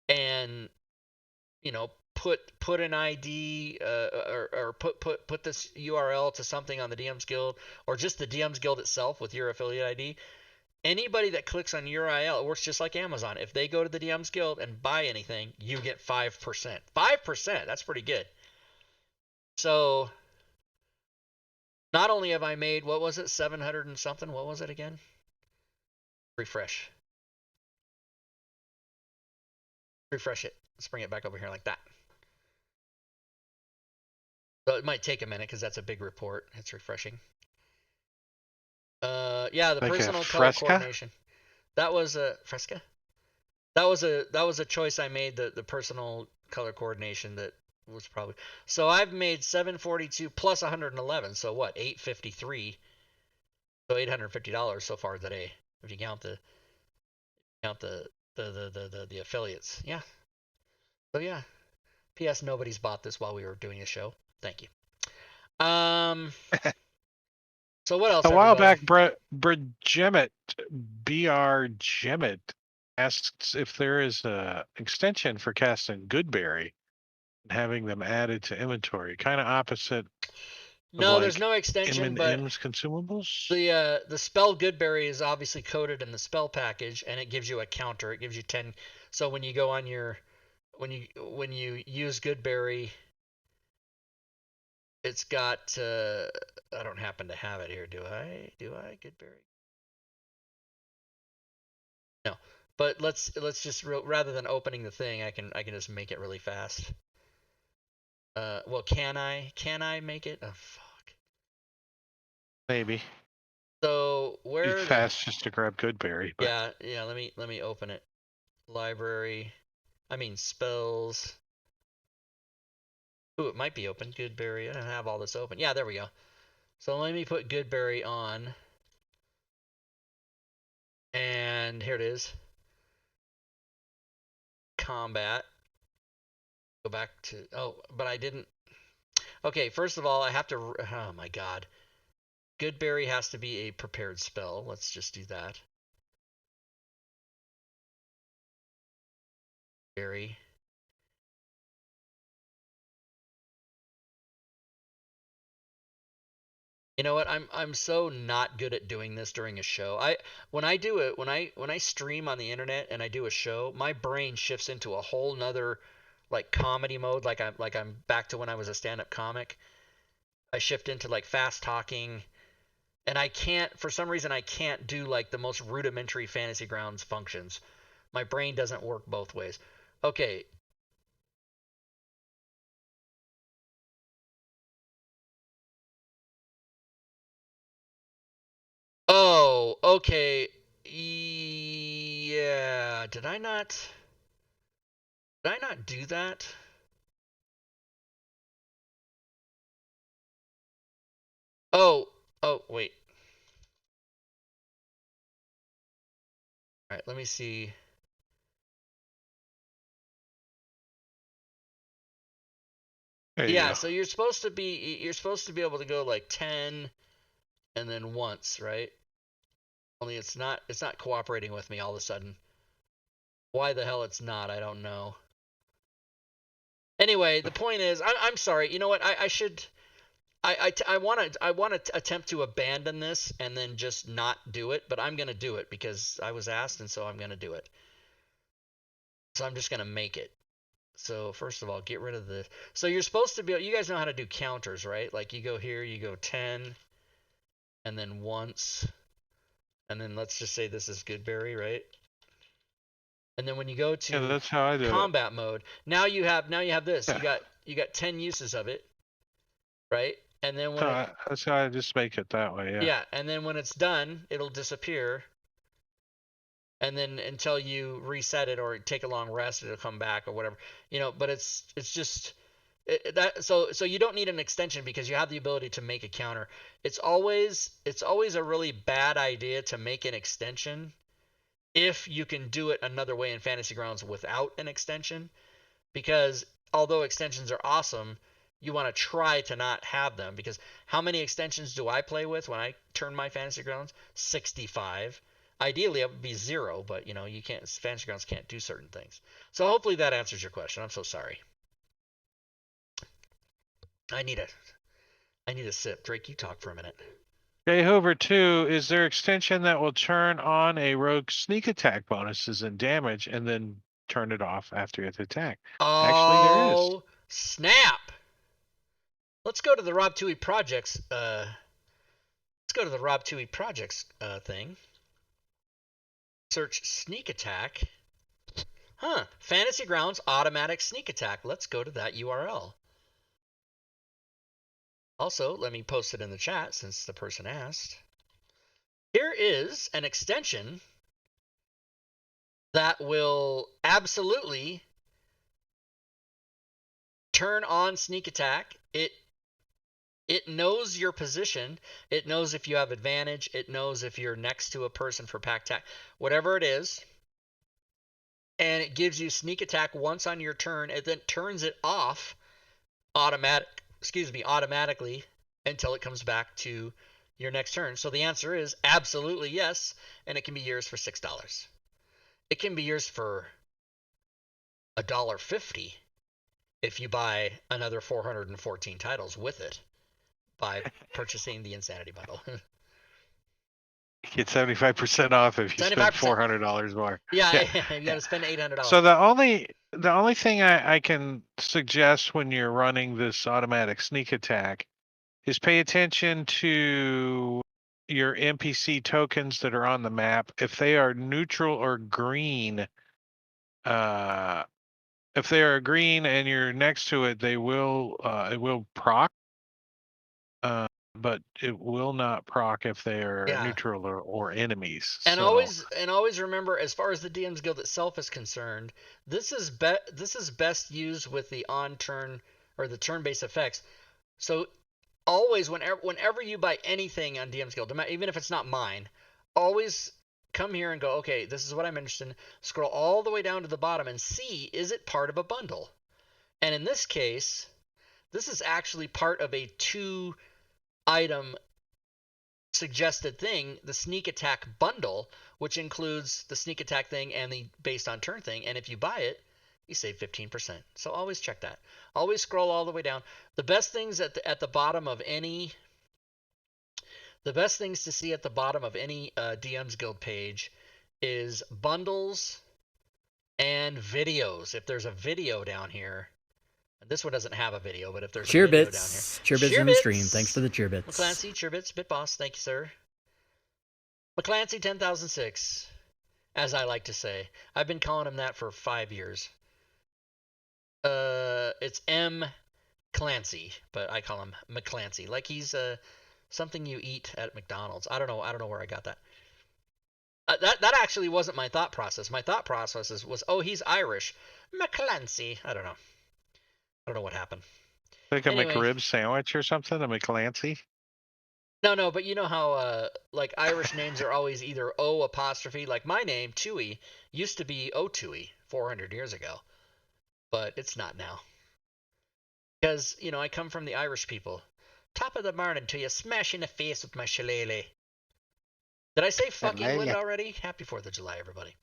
Speaker 1: and, you know, put an ID or put this URL to something on the DMs Guild, or just the DMs Guild itself with your affiliate ID, anybody that clicks on URL, it works just like Amazon. If they go to the DMs Guild and buy anything, you get 5%. 5%, that's pretty good. So not only have I made, what was it, 700 and something? What was it again? Refresh it. Let's bring it back over here like that. So it might take a minute because that's a big report. It's refreshing. Yeah, the
Speaker 2: like
Speaker 1: personal color
Speaker 2: Fresca?
Speaker 1: coordination. That was a Fresca. That was a choice I made. The personal color coordination that was probably. So I've made 742 plus 111. So what? 853. So $850 so far today, if you count the affiliates. Yeah. So yeah. P.S. Nobody's bought this while we were doing a show. Thank you. So what else?
Speaker 2: A while back,
Speaker 1: everybody?
Speaker 2: Br Gemmet asks if there is a extension for casting Goodberry and having them added to inventory, kind of opposite of
Speaker 1: No, there's
Speaker 2: like
Speaker 1: no extension, but
Speaker 2: M&M's consumables.
Speaker 1: the spell Goodberry is obviously coded in the spell package, and it gives you a counter. It gives you 10. So when you go on your when you use Goodberry, it's got I don't happen to have it here, do I? Goodberry? No. But let's just rather than opening the thing, I can just make it really fast. Well, can I make it? Oh fuck.
Speaker 2: Maybe.
Speaker 1: So where
Speaker 2: It's fast just to grab Goodberry. But...
Speaker 1: Yeah. Let me open it. Library. I mean spells. Ooh, it might be open. Goodberry. I don't have all this open. Yeah, there we go. So let me put Goodberry on. And here it is. Combat. Go back to, but I didn't. Okay, first of all, I have to, oh my god. Goodberry has to be a prepared spell. Let's just do that. Berry. You know what? I'm so not good at doing this during a show. When I stream on the internet and I do a show, my brain shifts into a whole nother like comedy mode, like I'm back to when I was a stand-up comic. I shift into like fast talking, and I can't, for some reason I can't do like the most rudimentary Fantasy Grounds functions. My brain doesn't work both ways. Okay. Oh, okay. Yeah, did I not do that? Oh, wait. All right, let me see. Yeah, so you're supposed to be able to go like 10 and then once, right? Only it's not cooperating with me all of a sudden. Why the hell it's not, I don't know. Anyway, the point is, I'm sorry. You know what? I want to attempt to abandon this and then just not do it, but I'm going to do it because I was asked, and so I'm going to do it. So I'm just going to make it. So first of all, get rid of the. So you're supposed to be. You guys know how to do counters, right? Like you go here, you go 10, and then once, and then let's just say this is Goodberry, right? And then when you go to
Speaker 2: that's how I do
Speaker 1: combat mode, now you have this.
Speaker 2: Yeah.
Speaker 1: You got 10 uses of it, right? And then when
Speaker 2: that's how I just make it that way. Yeah.
Speaker 1: Yeah, and then when it's done, it'll disappear. And then until you reset it or take a long rest, it'll come back or whatever. You know, but it's just so you don't need an extension because you have the ability to make a counter. It's always a really bad idea to make an extension if you can do it another way in Fantasy Grounds without an extension, because although extensions are awesome, you want to try to not have them, because how many extensions do I play with when I turn my Fantasy Grounds? 65. Ideally, it would be 0, but you can't. Fantasy Grounds can't do certain things. So hopefully that answers your question. I'm so sorry. I need a sip. Drake, you talk for a minute.
Speaker 2: Jay Hoover 2, is there extension that will turn on a rogue sneak attack bonuses and damage and then turn it off after its attack? Actually, there is.
Speaker 1: Oh, snap! Let's go to the Rob Toohey Projects. Let's go to the Rob Toohey Projects thing. Search sneak attack. Fantasy Grounds automatic sneak attack. Let's go to that URL. Also, let me post it in the chat since the person asked. Here is an extension that will absolutely turn on sneak attack. It knows your position. It knows if you have advantage. It knows if you're next to a person for pack attack. Whatever it is. And it gives you sneak attack once on your turn. It then turns it off automatically until it comes back to your next turn. So the answer is absolutely yes, and it can be yours for $6. It can be yours for $1.50 if you buy another 414 titles with it by purchasing the Insanity Bundle.
Speaker 2: Get 75% off if you spend
Speaker 1: 75%.
Speaker 2: $400 more.
Speaker 1: Yeah, you got to spend $800.
Speaker 2: So the only thing I can suggest when you're running this automatic sneak attack is pay attention to your NPC tokens that are on the map. If they are neutral or green, if they are green and you're next to it, it will proc. But it will not proc if they are neutral or enemies.
Speaker 1: And always remember, as far as the DM's Guild itself is concerned, this is best used with the on turn or the turn-based effects. So always, whenever you buy anything on DM's Guild, even if it's not mine, always come here and go, okay, this is what I'm interested in. Scroll all the way down to the bottom and see, is it part of a bundle? And in this case, this is actually part of a 2-item suggested thing, the sneak attack bundle, which includes the sneak attack thing and the based on turn thing. And if you buy it, you save 15%. So always check that. Always scroll all the way down. The best things at the bottom of any to see at the bottom of any DM's Guild page is bundles and videos. If there's a video down here, this one doesn't have a video, but if there's a video down here.
Speaker 3: Cheerbits in the stream. Thanks for the cheerbits.
Speaker 1: McClancy, cheerbits, Bitboss. Thank you, sir. McClancy 10,006, as I like to say. I've been calling him that for 5 years. It's M. Clancy, but I call him McClancy. Like he's something you eat at McDonald's. I don't know where I got that. That actually wasn't my thought process. My thought process was, oh, he's Irish. McClancy. I don't know what happened.
Speaker 2: Like a McRib sandwich or something? A McClancy?
Speaker 1: No, but you know how like Irish names are always either O apostrophe. Like my name, Toohey, used to be O Toohey 400 years ago, but it's not now. Because, I come from the Irish people. Top of the morning to you, smash in the face with my shillelagh. Did I say fuck England already? Happy 4th of July, everybody.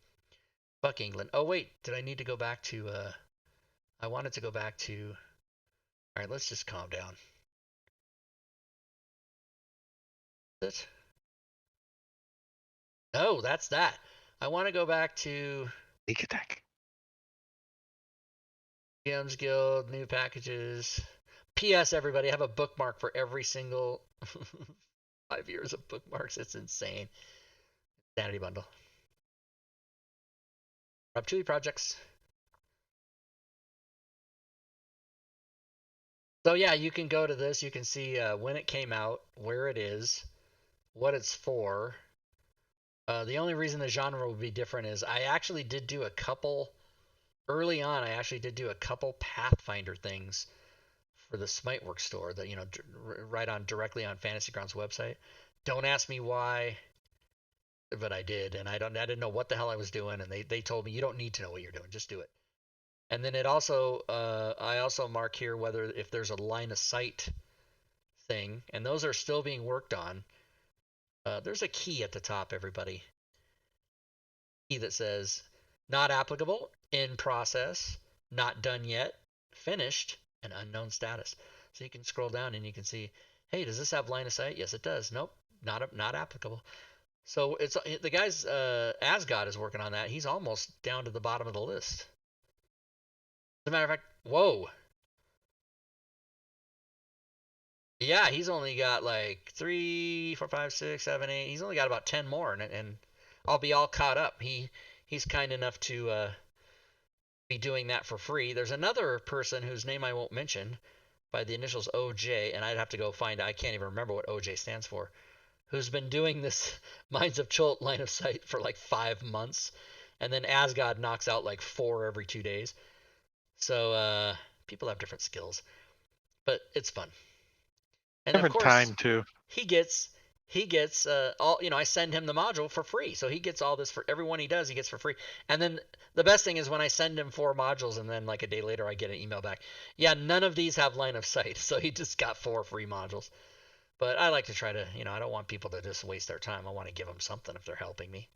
Speaker 1: Fuck England. Oh, wait, did I need to go back to... I wanted to go back to... All right, let's just calm down. No, that's that. I want to go back to...
Speaker 2: Sneak attack.
Speaker 1: DM's Guild, new packages. P.S. Everybody, I have a bookmark for every single 5 years of bookmarks. It's insane. Sanity Bundle. Rob Toohey Projects. So yeah, you can go to this. You can see when it came out, where it is, what it's for. The only reason the genre would be different is I actually did do a couple... Early on, I actually did do a couple Pathfinder things for the Smiteworks store that, right on directly on Fantasy Grounds website. Don't ask me why. I did, and I didn't know what the hell I was doing, and they told me you don't need to know what you're doing, just do it. And then it also I also mark here whether if there's a line of sight thing, and those are still being worked on. There's a key at the top, everybody. Key that says not applicable, in process, not done yet, finished, and unknown status. So you can scroll down and you can see, hey, does this have line of sight? Yes, it does. Nope, not applicable. So it's the guy's Asgod is working on that. He's almost down to the bottom of the list. As a matter of fact, whoa. Yeah, he's only got like 3, 4, 5, 6, 7, 8. He's only got about 10 more, and I'll be all caught up. He's kind enough to be doing that for free. There's another person whose name I won't mention by the initials OJ, and I'd have to go find. I can't even remember what OJ stands for. Who's been doing this Minds of Chult line of sight for like 5 months, and then Asgod knocks out like 4 every 2 days. So people have different skills, but it's fun. And
Speaker 2: Different
Speaker 1: of course,
Speaker 2: time too.
Speaker 1: he gets all, I send him the module for free, so he gets all this for every one he does. He gets for free. And then the best thing is when I send him 4 modules, and then like a day later I get an email back. Yeah, none of these have line of sight, so he just got 4 free modules. But I like to try to, I don't want people to just waste their time. I want to give them something if they're helping me.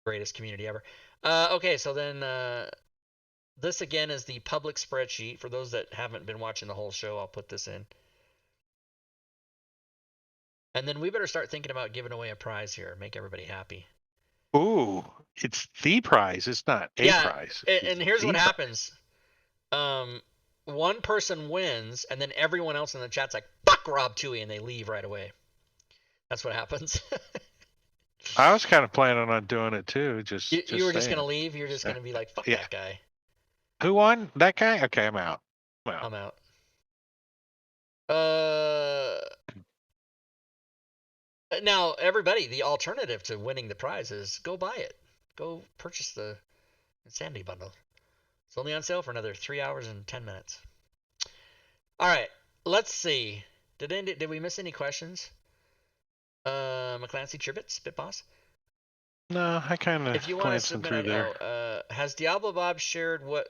Speaker 1: Greatest community ever. Okay, so then this again is the public spreadsheet. For those that haven't been watching the whole show, I'll put this in. And then we better start thinking about giving away a prize here and make everybody happy.
Speaker 2: Ooh, it's the prize. It's not a prize.
Speaker 1: And here's what happens. One person wins, and then everyone else in the chat's like, fuck Rob Toohey, and they leave right away. That's what happens.
Speaker 2: I was kind of planning on doing it too.
Speaker 1: You were just going to leave? You're just going to be like, fuck that guy.
Speaker 2: Who won? That guy? Okay, I'm out.
Speaker 1: I'm out. Now, everybody, the alternative to winning the prize is go buy it. Go purchase the Insanity Bundle. It's only on sale for another 3 hours and 10 minutes. All right, let's see. Did we miss any questions? McClancy, Tribbit, Spit Boss?
Speaker 2: No, I kind of
Speaker 1: if you want to submit has Diablo Bob shared what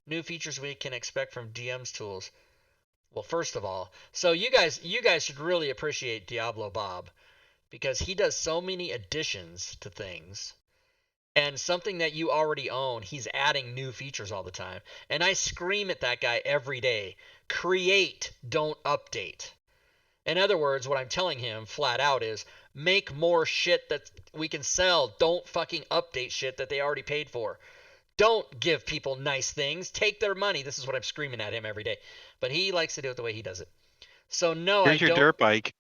Speaker 1: new features we can expect from DM's tools? Well, first of all, so you guys should really appreciate Diablo Bob, because he does so many additions to things, and something that you already own, he's adding new features all the time. And I scream at that guy every day, create, don't update. In other words, what I'm telling him flat out is, make more shit that we can sell. Don't fucking update shit that they already paid for. Don't give people nice things. Take their money. This is what I'm screaming at him every day. But he likes to do it the way he does it. So no,
Speaker 2: Here's your dirt bike.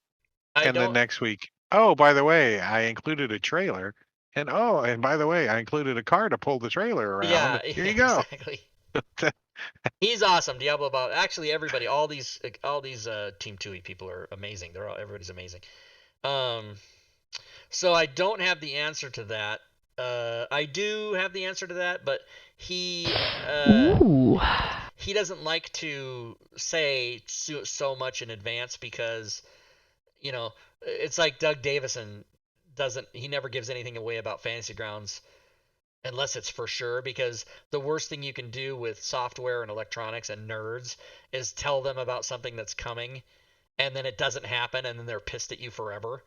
Speaker 2: And then next week, oh, by the way, I included a trailer. And by the way, I included a car to pull the trailer around.
Speaker 1: Yeah,
Speaker 2: here you go.
Speaker 1: Exactly. He's awesome. Diablo Bob. Actually, everybody, all these Team Tui people are amazing. Everybody's amazing. So I don't have the answer to that. I do have the answer to that, but he doesn't like to say so much in advance, because it's like Doug Davison he never gives anything away about Fantasy Grounds unless it's for sure, because the worst thing you can do with software and electronics and nerds is tell them about something that's coming and then it doesn't happen, and then they're pissed at you forever.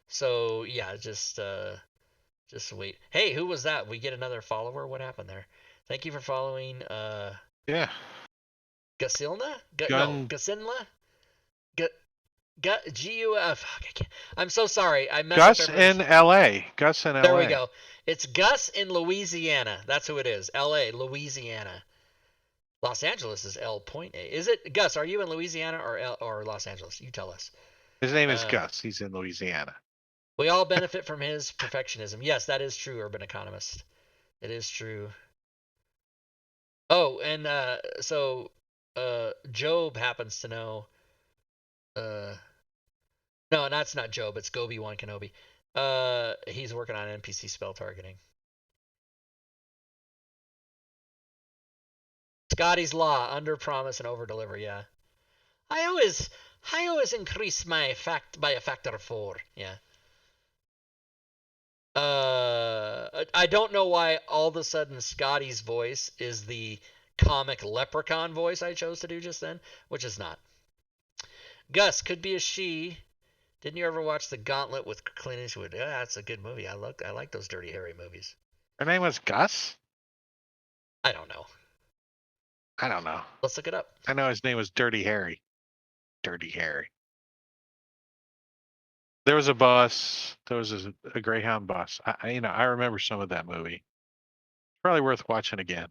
Speaker 1: So yeah, just wait. Hey, who was that? We get another follower? What happened there? Thank you for following.
Speaker 2: Yeah.
Speaker 1: Gasilna? Gasinla? G-U-F. I'm so sorry. I messed
Speaker 2: Gus
Speaker 1: up everybody's...
Speaker 2: in L.A. Gus in L.A.
Speaker 1: There we go. It's Gus in Louisiana. That's who it is. L.A., Louisiana. Los Angeles is L. Point A. Is it, Gus, are you in Louisiana or Los Angeles? You tell us.
Speaker 2: His name is Gus. He's in Louisiana.
Speaker 1: We all benefit from his perfectionism. Yes, that is true, Urban Economist. It is true. Oh, and so Job happens to know... No, that's not Job. It's Gobi-Wan Kenobi. He's working on NPC spell targeting. Scotty's Law, under promise and over deliver. Yeah, I always increase my by a factor of 4. Yeah. I don't know why all of a sudden Scotty's voice is the comic leprechaun voice I chose to do just then, which is not. Gus could be a she. Didn't you ever watch The Gauntlet with Clint Eastwood? Yeah, that's a good movie. I like those Dirty Harry movies.
Speaker 2: Her name was Gus?
Speaker 1: I don't know.
Speaker 2: I don't know.
Speaker 1: Let's look it up.
Speaker 2: I know his name was Dirty Harry. Dirty Harry. There was a bus. There was a Greyhound bus. I remember some of that movie. Probably worth watching again.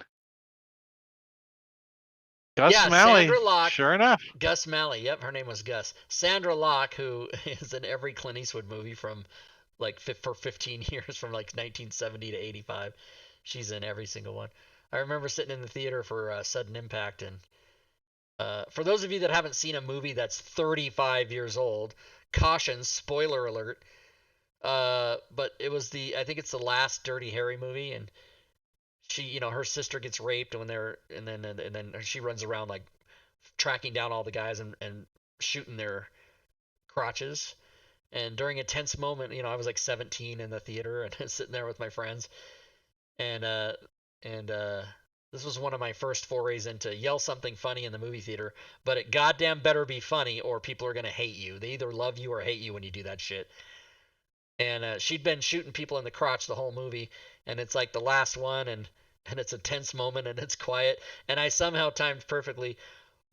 Speaker 2: Gus Malley.
Speaker 1: Sandra Locke.
Speaker 2: Sure enough.
Speaker 1: Gus Malley. Yep, her name was Gus. Sandra Locke, who is in every Clint Eastwood movie from for 15 years, from 1970 to 85. She's in every single one. I remember sitting in the theater for Sudden Impact, and for those of you that haven't seen a movie that's 35 years old, caution, spoiler alert. But it was I think it's the last Dirty Harry movie, and she, her sister gets raped and then she runs around tracking down all the guys and shooting their crotches. And during a tense moment, I was 17 in the theater and sitting there with my friends, and this was one of my first forays into yell something funny in the movie theater, but it goddamn better be funny or people are gonna hate you. They either love you or hate you when you do that shit. And she'd been shooting people in the crotch the whole movie, and it's the last one, and it's a tense moment, and it's quiet, and I somehow timed perfectly,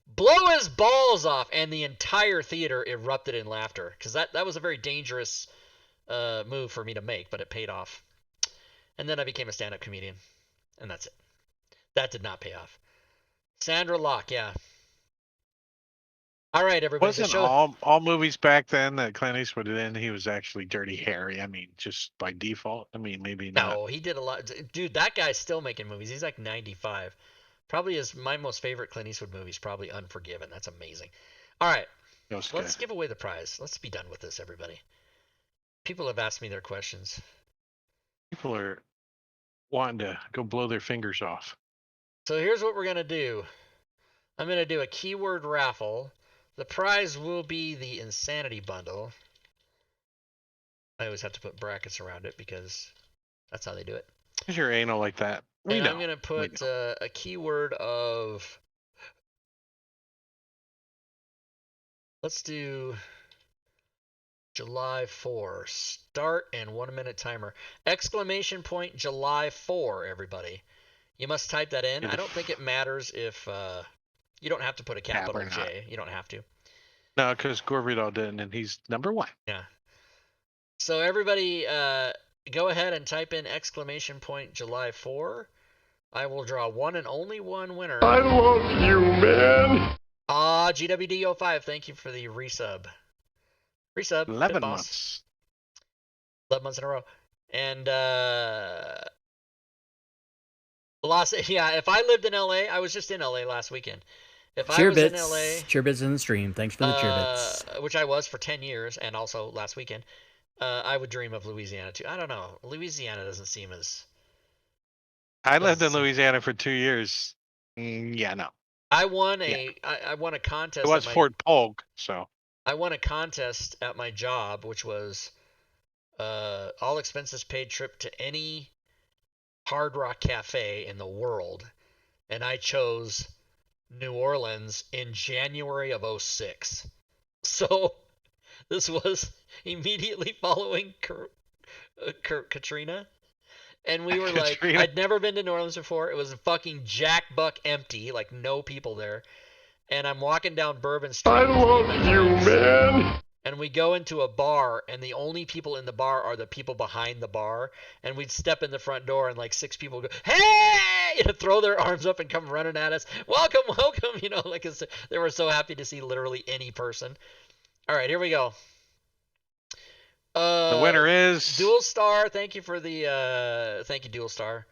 Speaker 1: blow his balls off, and the entire theater erupted in laughter, because that was a very dangerous move for me to make, but it paid off. And then I became a stand-up comedian, and that's it. That did not pay off. Sandra Locke, yeah. All right, everybody.
Speaker 2: Wasn't all movies back then that Clint Eastwood did in, he was actually Dirty Harry? I mean, just by default. I mean, maybe not.
Speaker 1: No, he did a lot. Dude, that guy's still making movies. He's 95. Probably is my most favorite Clint Eastwood movie is probably Unforgiven. That's amazing. All right, let's give away the prize. Let's be done with this, everybody. People have asked me their questions.
Speaker 2: People are wanting to go blow their fingers off.
Speaker 1: So here's what we're going to do. I'm going to do a keyword raffle. The prize will be the Insanity Bundle. I always have to put brackets around it because that's how they do it.
Speaker 2: Because you're anal like that.
Speaker 1: And I'm going to put a keyword of... Let's do July 4. Start and 1 minute timer. Exclamation point July 4, everybody. You must type that in. I don't think it matters if... you don't have to put a capital J. You don't have to.
Speaker 2: No, because Goodberry didn't, and he's number 1.
Speaker 1: Yeah. So everybody, go ahead and type in exclamation point July 4. I will draw one and only one winner.
Speaker 4: I love you, man.
Speaker 1: GWD05, thank you for the resub.
Speaker 2: 11 months.
Speaker 1: 11 months in a row. And if I lived in LA, I was just in LA last weekend. If I was in LA,
Speaker 3: Cheerbits in the stream. Thanks for the cheerbits.
Speaker 1: Which I was for 10 years and also last weekend, I would dream of Louisiana too. I don't know. Louisiana doesn't seem as...
Speaker 2: I lived in Louisiana for 2 years. Yeah, no.
Speaker 1: I won a contest.
Speaker 2: It was Fort Polk, so.
Speaker 1: I won a contest at my job, which was all expenses paid trip to any Hard Rock Cafe in the world, and I chose New Orleans in January of 2006. So this was immediately following Katrina, and we were
Speaker 2: Katrina.
Speaker 1: I'd never been to New Orleans before. It was fucking jackbuck empty, no people there. And I'm walking down Bourbon Street.
Speaker 4: I love you, man.
Speaker 1: And we go into a bar, and the only people in the bar are the people behind the bar. And we'd step in the front door, and 6 people go, "Hey!" throw their arms up and come running at us. Welcome, welcome. They were so happy to see literally any person. All right, here we go.
Speaker 2: The winner is
Speaker 1: Dual Star. Thank you for the thank you, Dual Star.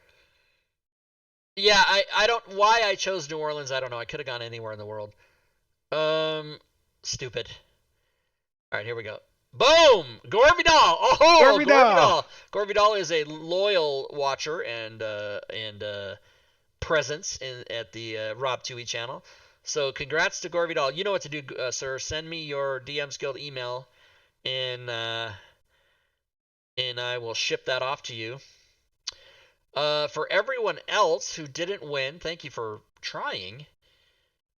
Speaker 1: Yeah, I don't why I chose New Orleans. I don't know. I could have gone anywhere in the world. Stupid. All right, here we go. Boom! Gore Vidal! Oh, Gore Vidal! Gore Vidal is a loyal watcher and presence at the Rob Tui channel. So congrats to Gore Vidal. You know what to do, sir. Send me your DMs Guild email, and I will ship that off to you. For everyone else who didn't win, thank you for trying.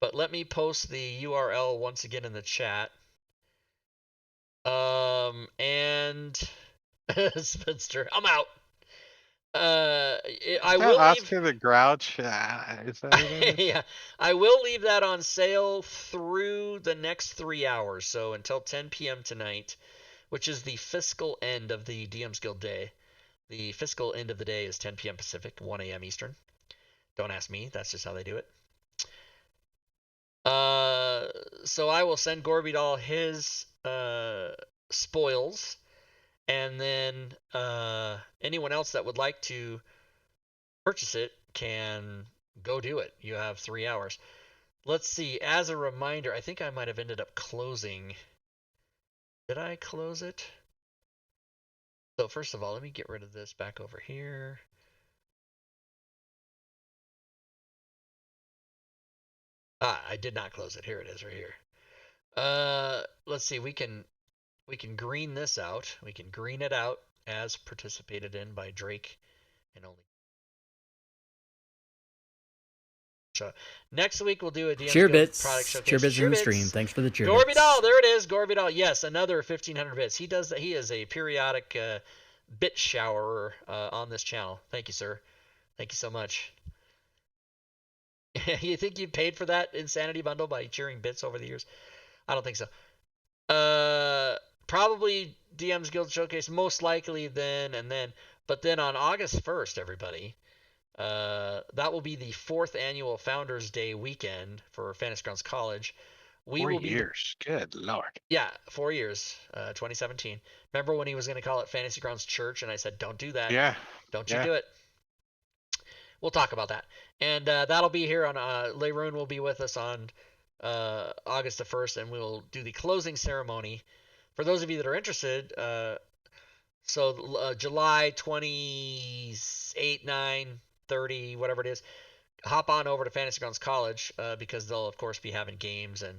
Speaker 1: But let me post the URL once again in the chat. And Spencer, I'm out. I will
Speaker 2: Oscar
Speaker 1: leave.
Speaker 2: the Grouch. Is that his name?
Speaker 1: Yeah, I will leave that on sale through the next 3 hours, so until 10 p.m. tonight, which is the fiscal end of the DM's Guild day. The fiscal end of the day is 10 p.m. Pacific, 1 a.m. Eastern. Don't ask me. That's just how they do it. So I will send Gorbidal his spoils, and then anyone else that would like to purchase it can go do it. You have 3 hours. Let's see. As a reminder, I think I might have ended up closing. Did I close it? So first of all, let me get rid of this back over here. I did not close it. Here it is right here. Let's see. We can green this out. We can green it out as participated in by Drake and only. So next week we'll do a DM's
Speaker 3: Cheer
Speaker 1: Guild
Speaker 3: bits.
Speaker 1: product showcase.
Speaker 3: Cheer bits in the stream. Thanks for the cheer bits.
Speaker 1: Gorbidal, there it is. Gorbidal, yes, another 1,500 bits. He does that. He is a periodic bit showerer on this channel. Thank you, sir. Thank you so much. You think you paid for that insanity bundle by cheering bits over the years? I don't think so. Probably DM's Guild Showcase, most likely then and then. But then on August 1st, everybody, that will be the 4th annual Founders Day weekend for Fantasy Grounds College.
Speaker 2: 4 years. Good Lord.
Speaker 1: Yeah, 4 years, 2017. Remember when he was going to call it Fantasy Grounds Church, and I said, don't do that.
Speaker 2: Yeah.
Speaker 1: Don't you do it. We'll talk about that. And that'll be here on, Leroon will be with us on August the 1st, and we'll do the closing ceremony. For those of you that are interested, July 28, 9, 30, whatever it is, hop on over to Fantasy Grounds College because they'll, of course, be having games and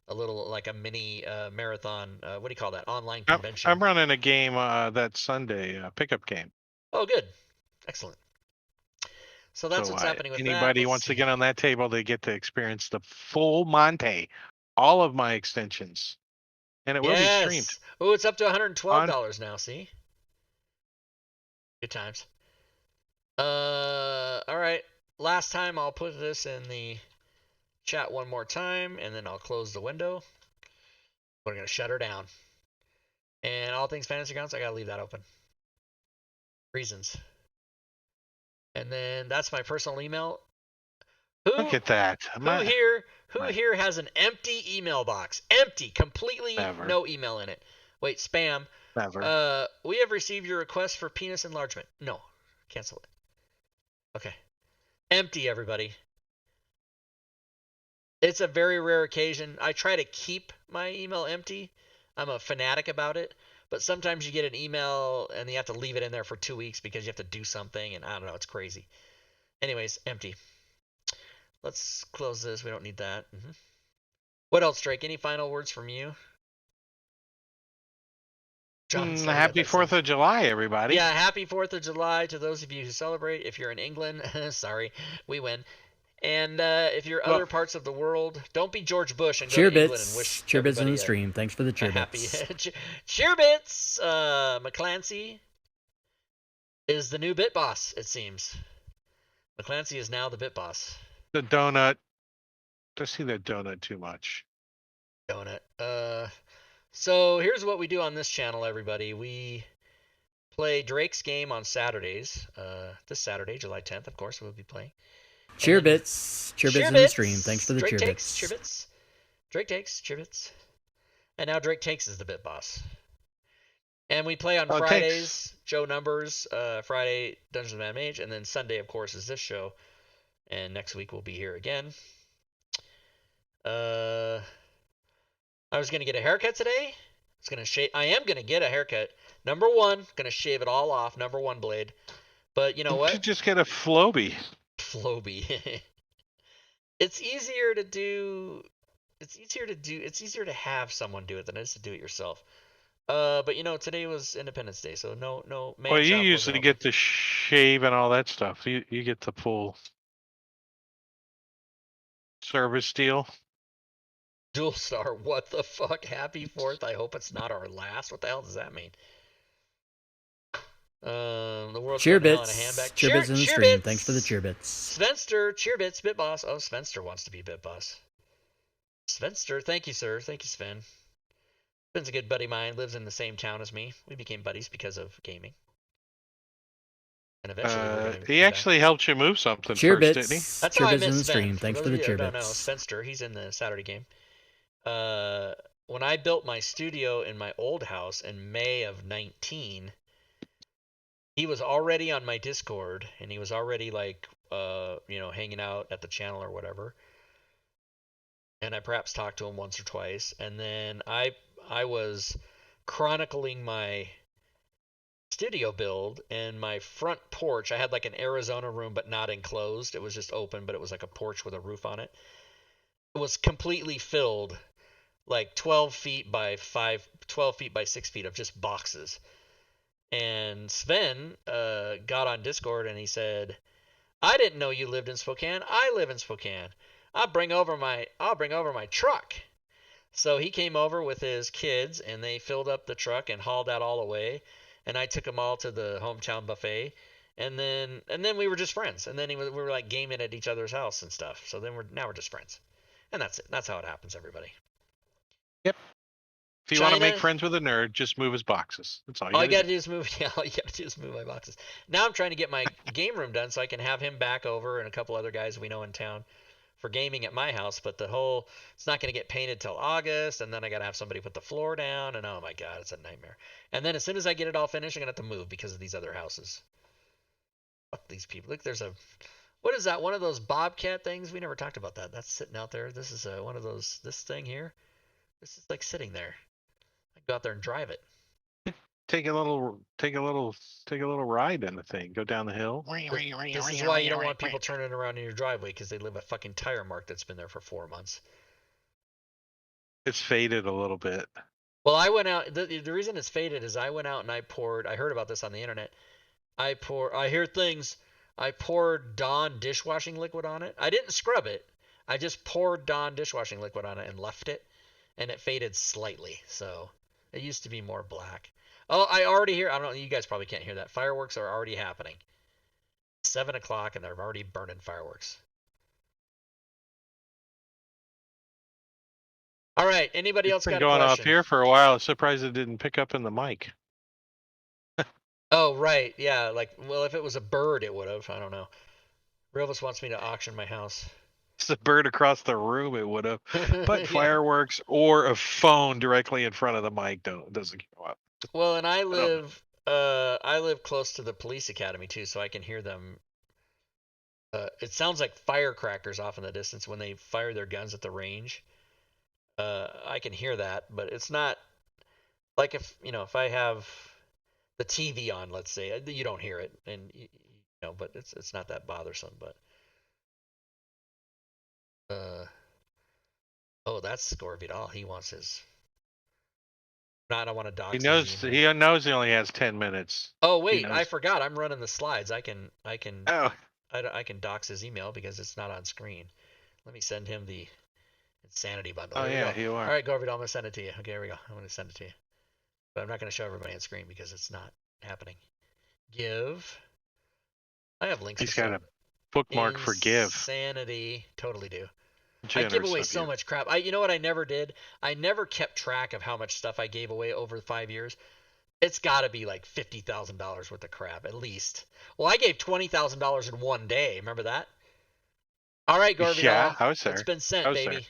Speaker 1: a little like a mini marathon. What do you call that? Online convention.
Speaker 2: I'm running a game that Sunday, pickup game.
Speaker 1: Oh, good. Excellent. So that's what's happening with
Speaker 2: anybody wants to get on that table, they get to experience the full Monte, all of my extensions. And it will be streamed.
Speaker 1: Oh, it's up to $112 now, see? Good times. All right. Last time I'll put this in the chat one more time, and then I'll close the window. We're going to shut her down. And all things fantasy grounds, I got to leave that open. Reasons. And then that's my personal email.
Speaker 2: Look at that.
Speaker 1: Who here has an empty email box? Empty, completely
Speaker 2: Never.
Speaker 1: No email in it. Wait, spam.
Speaker 2: Never.
Speaker 1: We have received your request for penis enlargement. No, cancel it. Okay. Empty, everybody. It's a very rare occasion. I try to keep my email empty. I'm a fanatic about it. But sometimes you get an email and you have to leave it in there for 2 weeks because you have to do something, and I don't know, it's crazy. Anyways, empty. Let's close this. We don't need that. What else, Drake? Any final words from you?
Speaker 2: Happy 4th of July, everybody.
Speaker 1: Yeah, happy 4th of July to those of you who celebrate. If you're in England, sorry, we win. And if you're other parts of the world, don't be George Bush and go to England and wish
Speaker 3: cheer bits in the
Speaker 1: everybody
Speaker 3: stream. Thanks for the cheer bits.
Speaker 1: Cheer bits. McClancy is the new bit boss, it seems. McClancy is now the bit boss.
Speaker 2: The donut. I see that donut too much.
Speaker 1: Donut. So here's what we do on this channel, everybody. We play Drake's game on Saturdays. This Saturday, July 10th, of course, we'll be playing.
Speaker 3: Cheer bits in the stream. Thanks for the cheer bits.
Speaker 1: Cheer bits. Drake takes cheer bits. And now Drake takes is the bit boss. And we play on Fridays, Joe Numbers, Friday, Dungeons and Man Mage, and then Sunday, of course, is this show. And next week we'll be here again. I was gonna get a haircut today. I am gonna get a haircut. Number one, gonna shave it all off. Number one blade. But you know what?
Speaker 2: You just get a Floby.
Speaker 1: Floby. It's easier to have someone do it than it is to do it yourself. But today was Independence Day, so no man
Speaker 2: Well, you
Speaker 1: shop wasn't
Speaker 2: usually
Speaker 1: open.
Speaker 2: get the shave and all that stuff. You get the full service deal.
Speaker 1: Dual Star, what the fuck? Happy 4th. I hope it's not our last. What the hell does that mean? The world's
Speaker 3: Cheer
Speaker 1: going to hell in a
Speaker 3: bits.
Speaker 1: handbag.
Speaker 3: Cheer bits in the stream. Thanks for the cheer bits.
Speaker 1: Svenster, cheer bits, Bit Boss. Oh, Svenster wants to be Bit Boss. Svenster, thank you, sir. Thank you, Sven. Sven's a good buddy of mine. Lives in the same town as me. We became buddies because of gaming. And eventually we're going to
Speaker 2: He actually helped you move something
Speaker 3: cheer
Speaker 2: first,
Speaker 3: bits.
Speaker 2: didn't he?
Speaker 1: That's
Speaker 3: cheer
Speaker 1: how I
Speaker 3: bits
Speaker 1: met
Speaker 3: in the
Speaker 1: Sven.
Speaker 3: stream. Thanks for the cheer
Speaker 1: don't
Speaker 3: bits.
Speaker 1: know, Svenster, he's in the Saturday game. When I built my studio in my old house in May of 19, he was already on my Discord, and he was already like, hanging out at the channel or whatever. And I perhaps talked to him once or twice. And then I was chronicling my studio build, and my front porch. I had like an Arizona room, but not enclosed. It was just open, but it was like a porch with a roof on it. It was completely filled, like 12 feet by 6 feet of just boxes. And Sven got on Discord and he said, "I didn't know you lived in Spokane. I live in Spokane. I'll bring over my truck." So he came over with his kids and they filled up the truck and hauled that all away. And I took them all to the hometown buffet. And then we were just friends. And then we were like gaming at each other's house and stuff. So then we're just friends. And that's it. That's how it happens, everybody.
Speaker 2: Yep. If you want to make friends with a nerd, just move his boxes. That's all you gotta do.
Speaker 1: All you gotta do is move my boxes. Now I'm trying to get my game room done so I can have him back over and a couple other guys we know in town for gaming at my house. But it's not gonna get painted till August, and then I gotta have somebody put the floor down, and oh my god, it's a nightmare. And then as soon as I get it all finished, I'm gonna have to move because of these other houses. Fuck these people. Look, what is that? One of those Bobcat things? We never talked about that. That's sitting out there. This is one of those. This thing here. This is like sitting there. I can go out there and drive it.
Speaker 2: Take a little ride in the thing. Go down the hill.
Speaker 1: This is why you don't want people turning around in your driveway, because they leave a fucking tire mark that's been there for 4 months.
Speaker 2: It's faded a little bit.
Speaker 1: Well, I went out. The reason it's faded is I went out and I heard about this on the internet. I poured Dawn dishwashing liquid on it. I didn't scrub it. I just poured Dawn dishwashing liquid on it and left it, and it faded slightly. So it used to be more black. Oh, I already hear. I don't know. You guys probably can't hear that. Fireworks are already happening. 7 o'clock, and they're already burning fireworks. All right. Anybody else got a question?
Speaker 2: It's been going off here for a while. Surprised it didn't pick up in the mic.
Speaker 1: Oh, right. Yeah. Well, if it was a bird, it would have. I don't know. Rilvis wants me to auction my house.
Speaker 2: It's a bird across the room, it would have. But
Speaker 1: Yeah.
Speaker 2: fireworks or a phone directly in front of the mic doesn't go up.
Speaker 1: Well, and I live close to the police academy too, so I can hear them. It sounds like firecrackers off in the distance when they fire their guns at the range. I can hear that, but it's not like if I have the TV on, let's say, you don't hear it, and but it's not that bothersome. But oh, that's Scorvidal. He wants his. I don't want to dox.
Speaker 2: He knows he only has 10 minutes.
Speaker 1: Oh wait, I forgot. I'm running the slides. I can.
Speaker 2: Oh.
Speaker 1: I can dox his email because it's not on screen. Let me send him the insanity bundle.
Speaker 2: Oh yeah, you are.
Speaker 1: All right, Gorvid, I'm gonna send it to you. Okay, here we go. I'm gonna send it to you, but I'm not gonna show everybody on screen because it's not happening. Give. I have links.
Speaker 2: He's got a bookmark for give.
Speaker 1: Insanity, totally do.
Speaker 2: Generous
Speaker 1: I give away so much crap. You know what I never did? I never kept track of how much stuff I gave away over 5 years. It's got to be like $50,000 worth of crap, at least. Well, I gave $20,000 in one day. Remember that? All right, Gorvidal.
Speaker 2: Yeah, I was there.
Speaker 1: It's been sent, baby. There.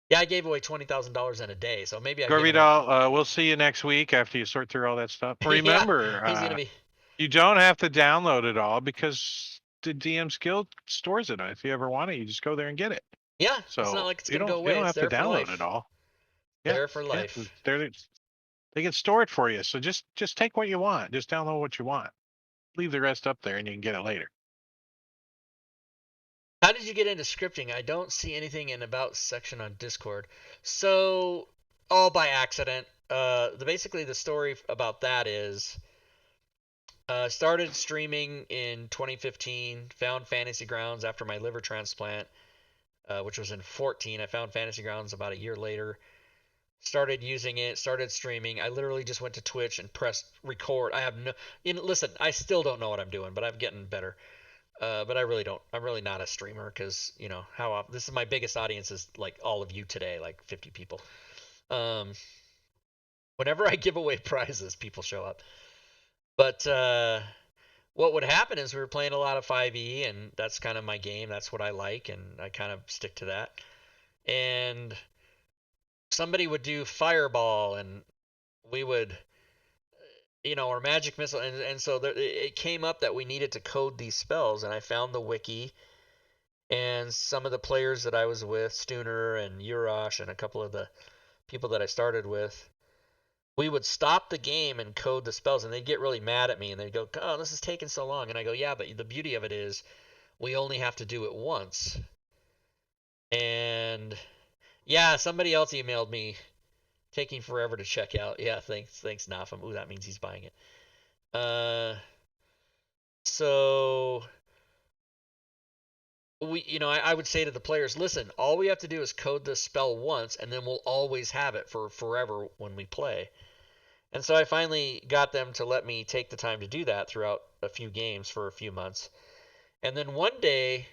Speaker 1: Yeah, I gave away $20,000 in a day, so maybe I.
Speaker 2: Gorvidal, we'll see you next week after you sort through all that stuff. Remember,
Speaker 1: he's gonna be.
Speaker 2: You don't have to download it all because the DM's Guild stores it. If you ever want it, you just go there and get it.
Speaker 1: Yeah,
Speaker 2: so
Speaker 1: it's not like it's gonna go away.
Speaker 2: You don't have to download it all.
Speaker 1: There for life.
Speaker 2: Yeah, they can store it for you. So just take what you want. Just download what you want. Leave the rest up there, and you can get it later.
Speaker 1: How did you get into scripting? I don't see anything in about section on Discord. So all by accident. Basically the story about that is started streaming in 2015. Found Fantasy Grounds after my liver transplant, which was in 14. I found Fantasy Grounds about a year later. Started using it, started streaming. I literally just went to Twitch and pressed record. I have no, listen, I still don't know what I'm doing, but I'm getting better. But I really don't. I'm really not a streamer because how often, this is my biggest audience is like all of you today, like 50 people. Whenever I give away prizes, people show up. But what would happen is we were playing a lot of 5e, and that's kind of my game. That's what I like, and I kind of stick to that. And somebody would do fireball, and we would, or magic missile, and so it came up that we needed to code these spells, and I found the wiki, and some of the players that I was with, Stuner and Urash, and a couple of the people that I started with, we would stop the game and code the spells, and they'd get really mad at me, and they'd go, "Oh, this is taking so long," and I go, "Yeah, but the beauty of it is we only have to do it once." And yeah, somebody else emailed me, taking forever to check out. Yeah, thanks, Nafam. Ooh, that means he's buying it. So I would say to the players, listen, all we have to do is code this spell once, and then we'll always have it for forever when we play. And so I finally got them to let me take the time to do that throughout a few games for a few months. And then one day,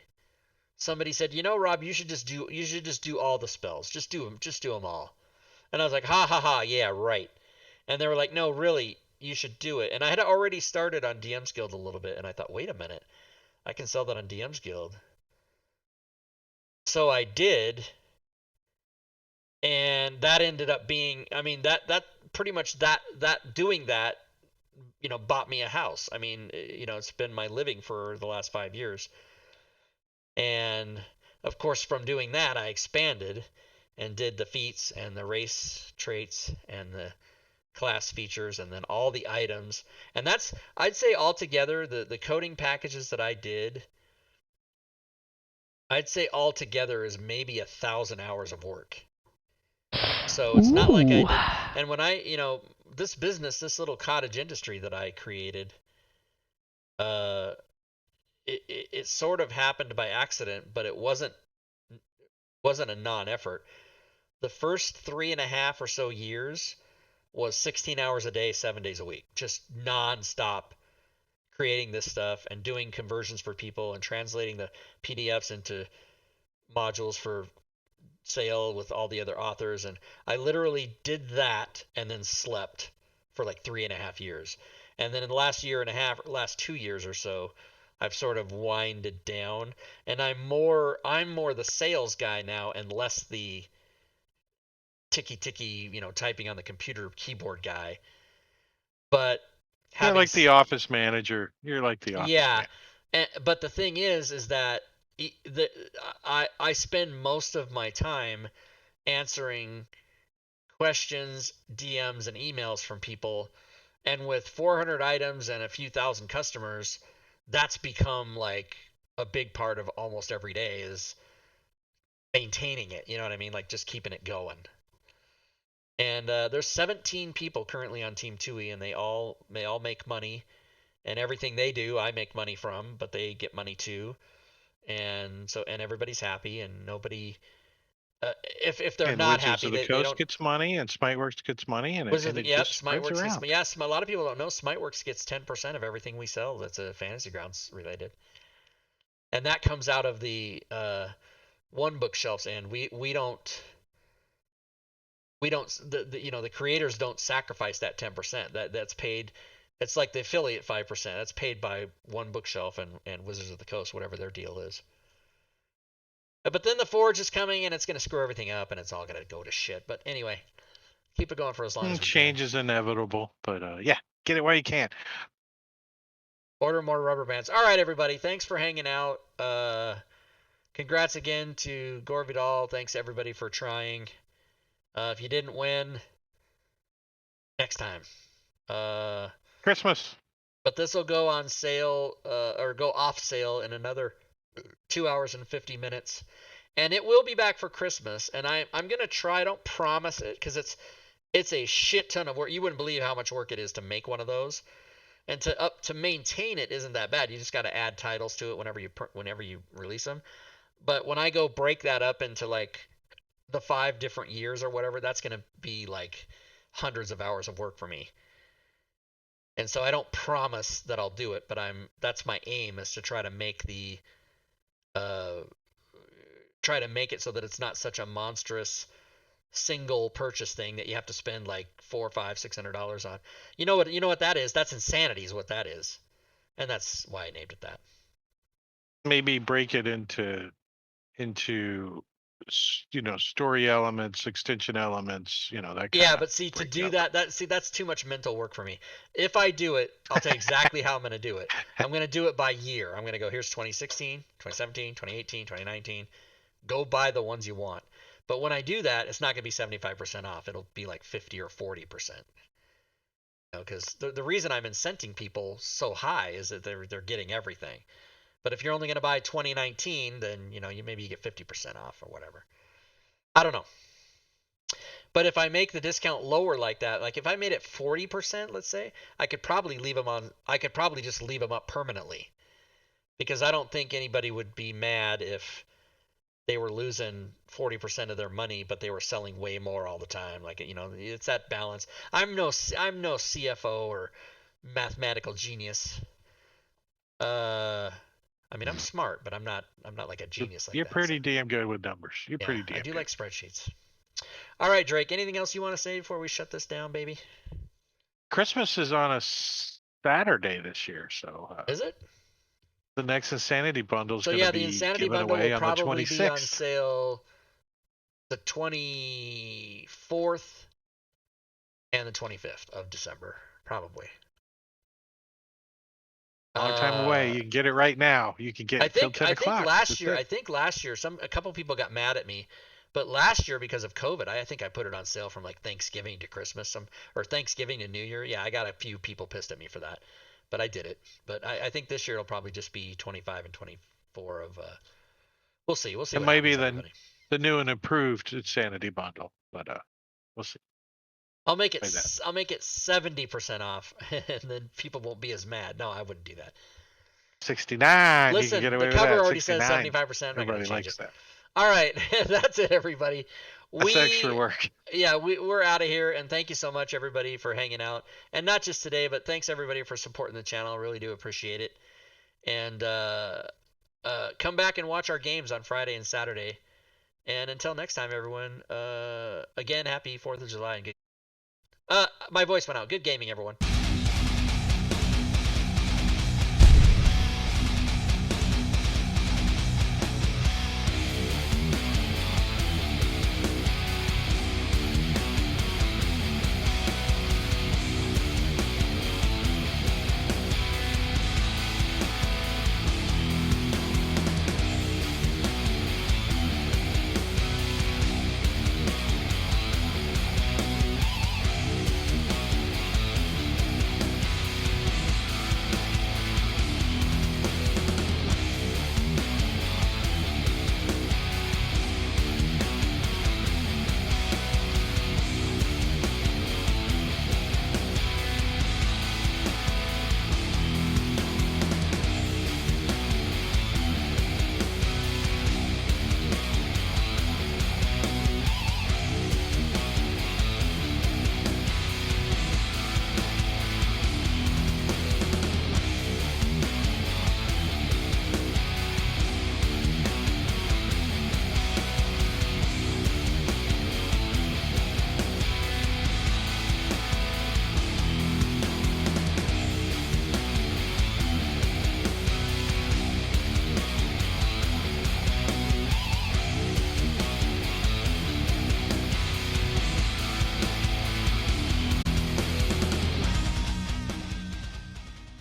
Speaker 1: somebody said, Rob, you should just do all the spells. Just do them all. And I was like, ha ha ha, yeah, right. And they were like, no, really, you should do it. And I had already started on DM's Guild a little bit, and I thought, wait a minute, I can sell that on DM's Guild. So I did, and that ended up being, that pretty much that doing that, bought me a house. It's been my living for the last 5 years. And of course, from doing that, I expanded and did the feats and the race traits and the class features and then all the items. And that's, I'd say altogether, the coding packages that I did, I'd say altogether is maybe 1,000 hours of work. So it's not like I did. And when this business, this little cottage industry that I created, it sort of happened by accident, but it wasn't a non-effort. The first 3.5 or so years was 16 hours a day, 7 days a week, just non-stop creating this stuff and doing conversions for people and translating the PDFs into modules for sale with all the other authors. And I literally did that and then slept for like 3.5 years. And then in the last year and a half, or last 2 years or so, I've sort of winded down, and I'm more the sales guy now and less the ticky, typing on the computer keyboard guy. But
Speaker 2: you're like the office manager. You're like the office manager.
Speaker 1: But the thing is that I spend most of my time answering questions, DMs, and emails from people, and with 400 items and a few thousand customers, that's become like a big part of almost every day is maintaining it. You know what I mean? Like just keeping it going. And there's 17 people currently on Team TUI, and they all make money, and everything they do, I make money from, but they get money too, and everybody's happy, and nobody, if they're not happy,
Speaker 2: Wizards of the Coast gets money, and Smiteworks gets money, and
Speaker 1: Wizards,
Speaker 2: it just spreads
Speaker 1: Smiteworks
Speaker 2: around.
Speaker 1: Yes, a lot of people don't know Smiteworks gets 10% of everything we sell that's a Fantasy Grounds related, and that comes out of the one bookshelves, and we don't. The creators don't sacrifice that 10%. That's paid. It's like the affiliate 5%. That's paid by one bookshelf and Wizards of the Coast, whatever their deal is. But then the Forge is coming, and it's going to screw everything up, and it's all going to go to shit. But anyway, keep it going for as long as we
Speaker 2: Change
Speaker 1: can.
Speaker 2: is inevitable, but yeah, get it while you can.
Speaker 1: Order more rubber bands. All right, everybody. Thanks for hanging out. Congrats again to Gore Vidal. Thanks everybody for trying. If you didn't win, next time.
Speaker 2: Christmas.
Speaker 1: But this will go on sale or go off sale in another 2 hours and 50 minutes. and it will be back for Christmas. And I'm gonna try. I don't promise it because it's a shit ton of work. You wouldn't believe how much work it is to make one of those, and to maintain it isn't that bad. You just got to add titles to it whenever you release them. But when I go break that up into like the 5 different years or whatever, that's gonna be like hundreds of hours of work for me. And so I don't promise that I'll do it, but that's my aim, is to try to make it so that it's not such a monstrous single purchase thing that you have to spend like $400, $500, $600 on. You know what that is? That's insanity is what that is. And that's why I named it that.
Speaker 2: Maybe break it into story elements, extension elements, that kind of.
Speaker 1: Yeah, but see, to do that's too much mental work for me. If I do it, I'll tell you exactly how I'm going to do it. I'm going to do it by year. I'm going to go, here's 2016, 2017, 2018, 2019. Go buy the ones you want. But when I do that, it's not going to be 75% off. It'll be like 50 or 40%. Because the reason I'm incenting people so high is that they're getting everything. But if you're only going to buy 2019, then you maybe get 50% off or whatever. I don't know. But if I make the discount lower like that, like if I made it 40%, let's say, I could probably just leave them up permanently. Because I don't think anybody would be mad if they were losing 40% of their money, but they were selling way more all the time. Like, it's that balance. I'm no CFO or mathematical genius. I mean, I'm smart, but I'm not like a genius like that.
Speaker 2: You're pretty damn good with numbers. You're pretty damn
Speaker 1: I do
Speaker 2: good.
Speaker 1: like spreadsheets. All right, Drake, anything else you want to say before we shut this down, baby?
Speaker 2: Christmas is on a Saturday this year, so
Speaker 1: is it?
Speaker 2: The next Insanity Bundle is
Speaker 1: so
Speaker 2: going to be
Speaker 1: the Insanity
Speaker 2: given
Speaker 1: Bundle
Speaker 2: away
Speaker 1: will
Speaker 2: on the
Speaker 1: probably
Speaker 2: 26th.
Speaker 1: be on sale the 24th and the 25th of December, probably.
Speaker 2: Long time away. You can get it right now. You can get it till 10 o'clock.
Speaker 1: I think last year a couple people got mad at me, but last year because of COVID, I think I put it on sale from like Thanksgiving to Christmas, or Thanksgiving to New Year. Yeah, I got a few people pissed at me for that, but I did it. But I think this year it'll probably just be 25 and 24 of. We'll see. We'll see.
Speaker 2: It
Speaker 1: what
Speaker 2: might be
Speaker 1: happens,
Speaker 2: the new and improved Insanity Bundle, but we'll see.
Speaker 1: I'll make it 70% off, and then people won't be as mad. No, I wouldn't do that.
Speaker 2: 69.
Speaker 1: Listen,
Speaker 2: you can get away
Speaker 1: the
Speaker 2: with
Speaker 1: cover
Speaker 2: that.
Speaker 1: already
Speaker 2: 69.
Speaker 1: says 75%.
Speaker 2: Everybody likes that.
Speaker 1: All right, that's it, everybody.
Speaker 2: That's extra work.
Speaker 1: Yeah, we're out of here, and thank you so much, everybody, for hanging out. And not just today, but thanks, everybody, for supporting the channel. I really do appreciate it. And come back and watch our games on Friday and Saturday. And until next time, everyone, again, happy 4th of July. And my voice went out. Good gaming, everyone.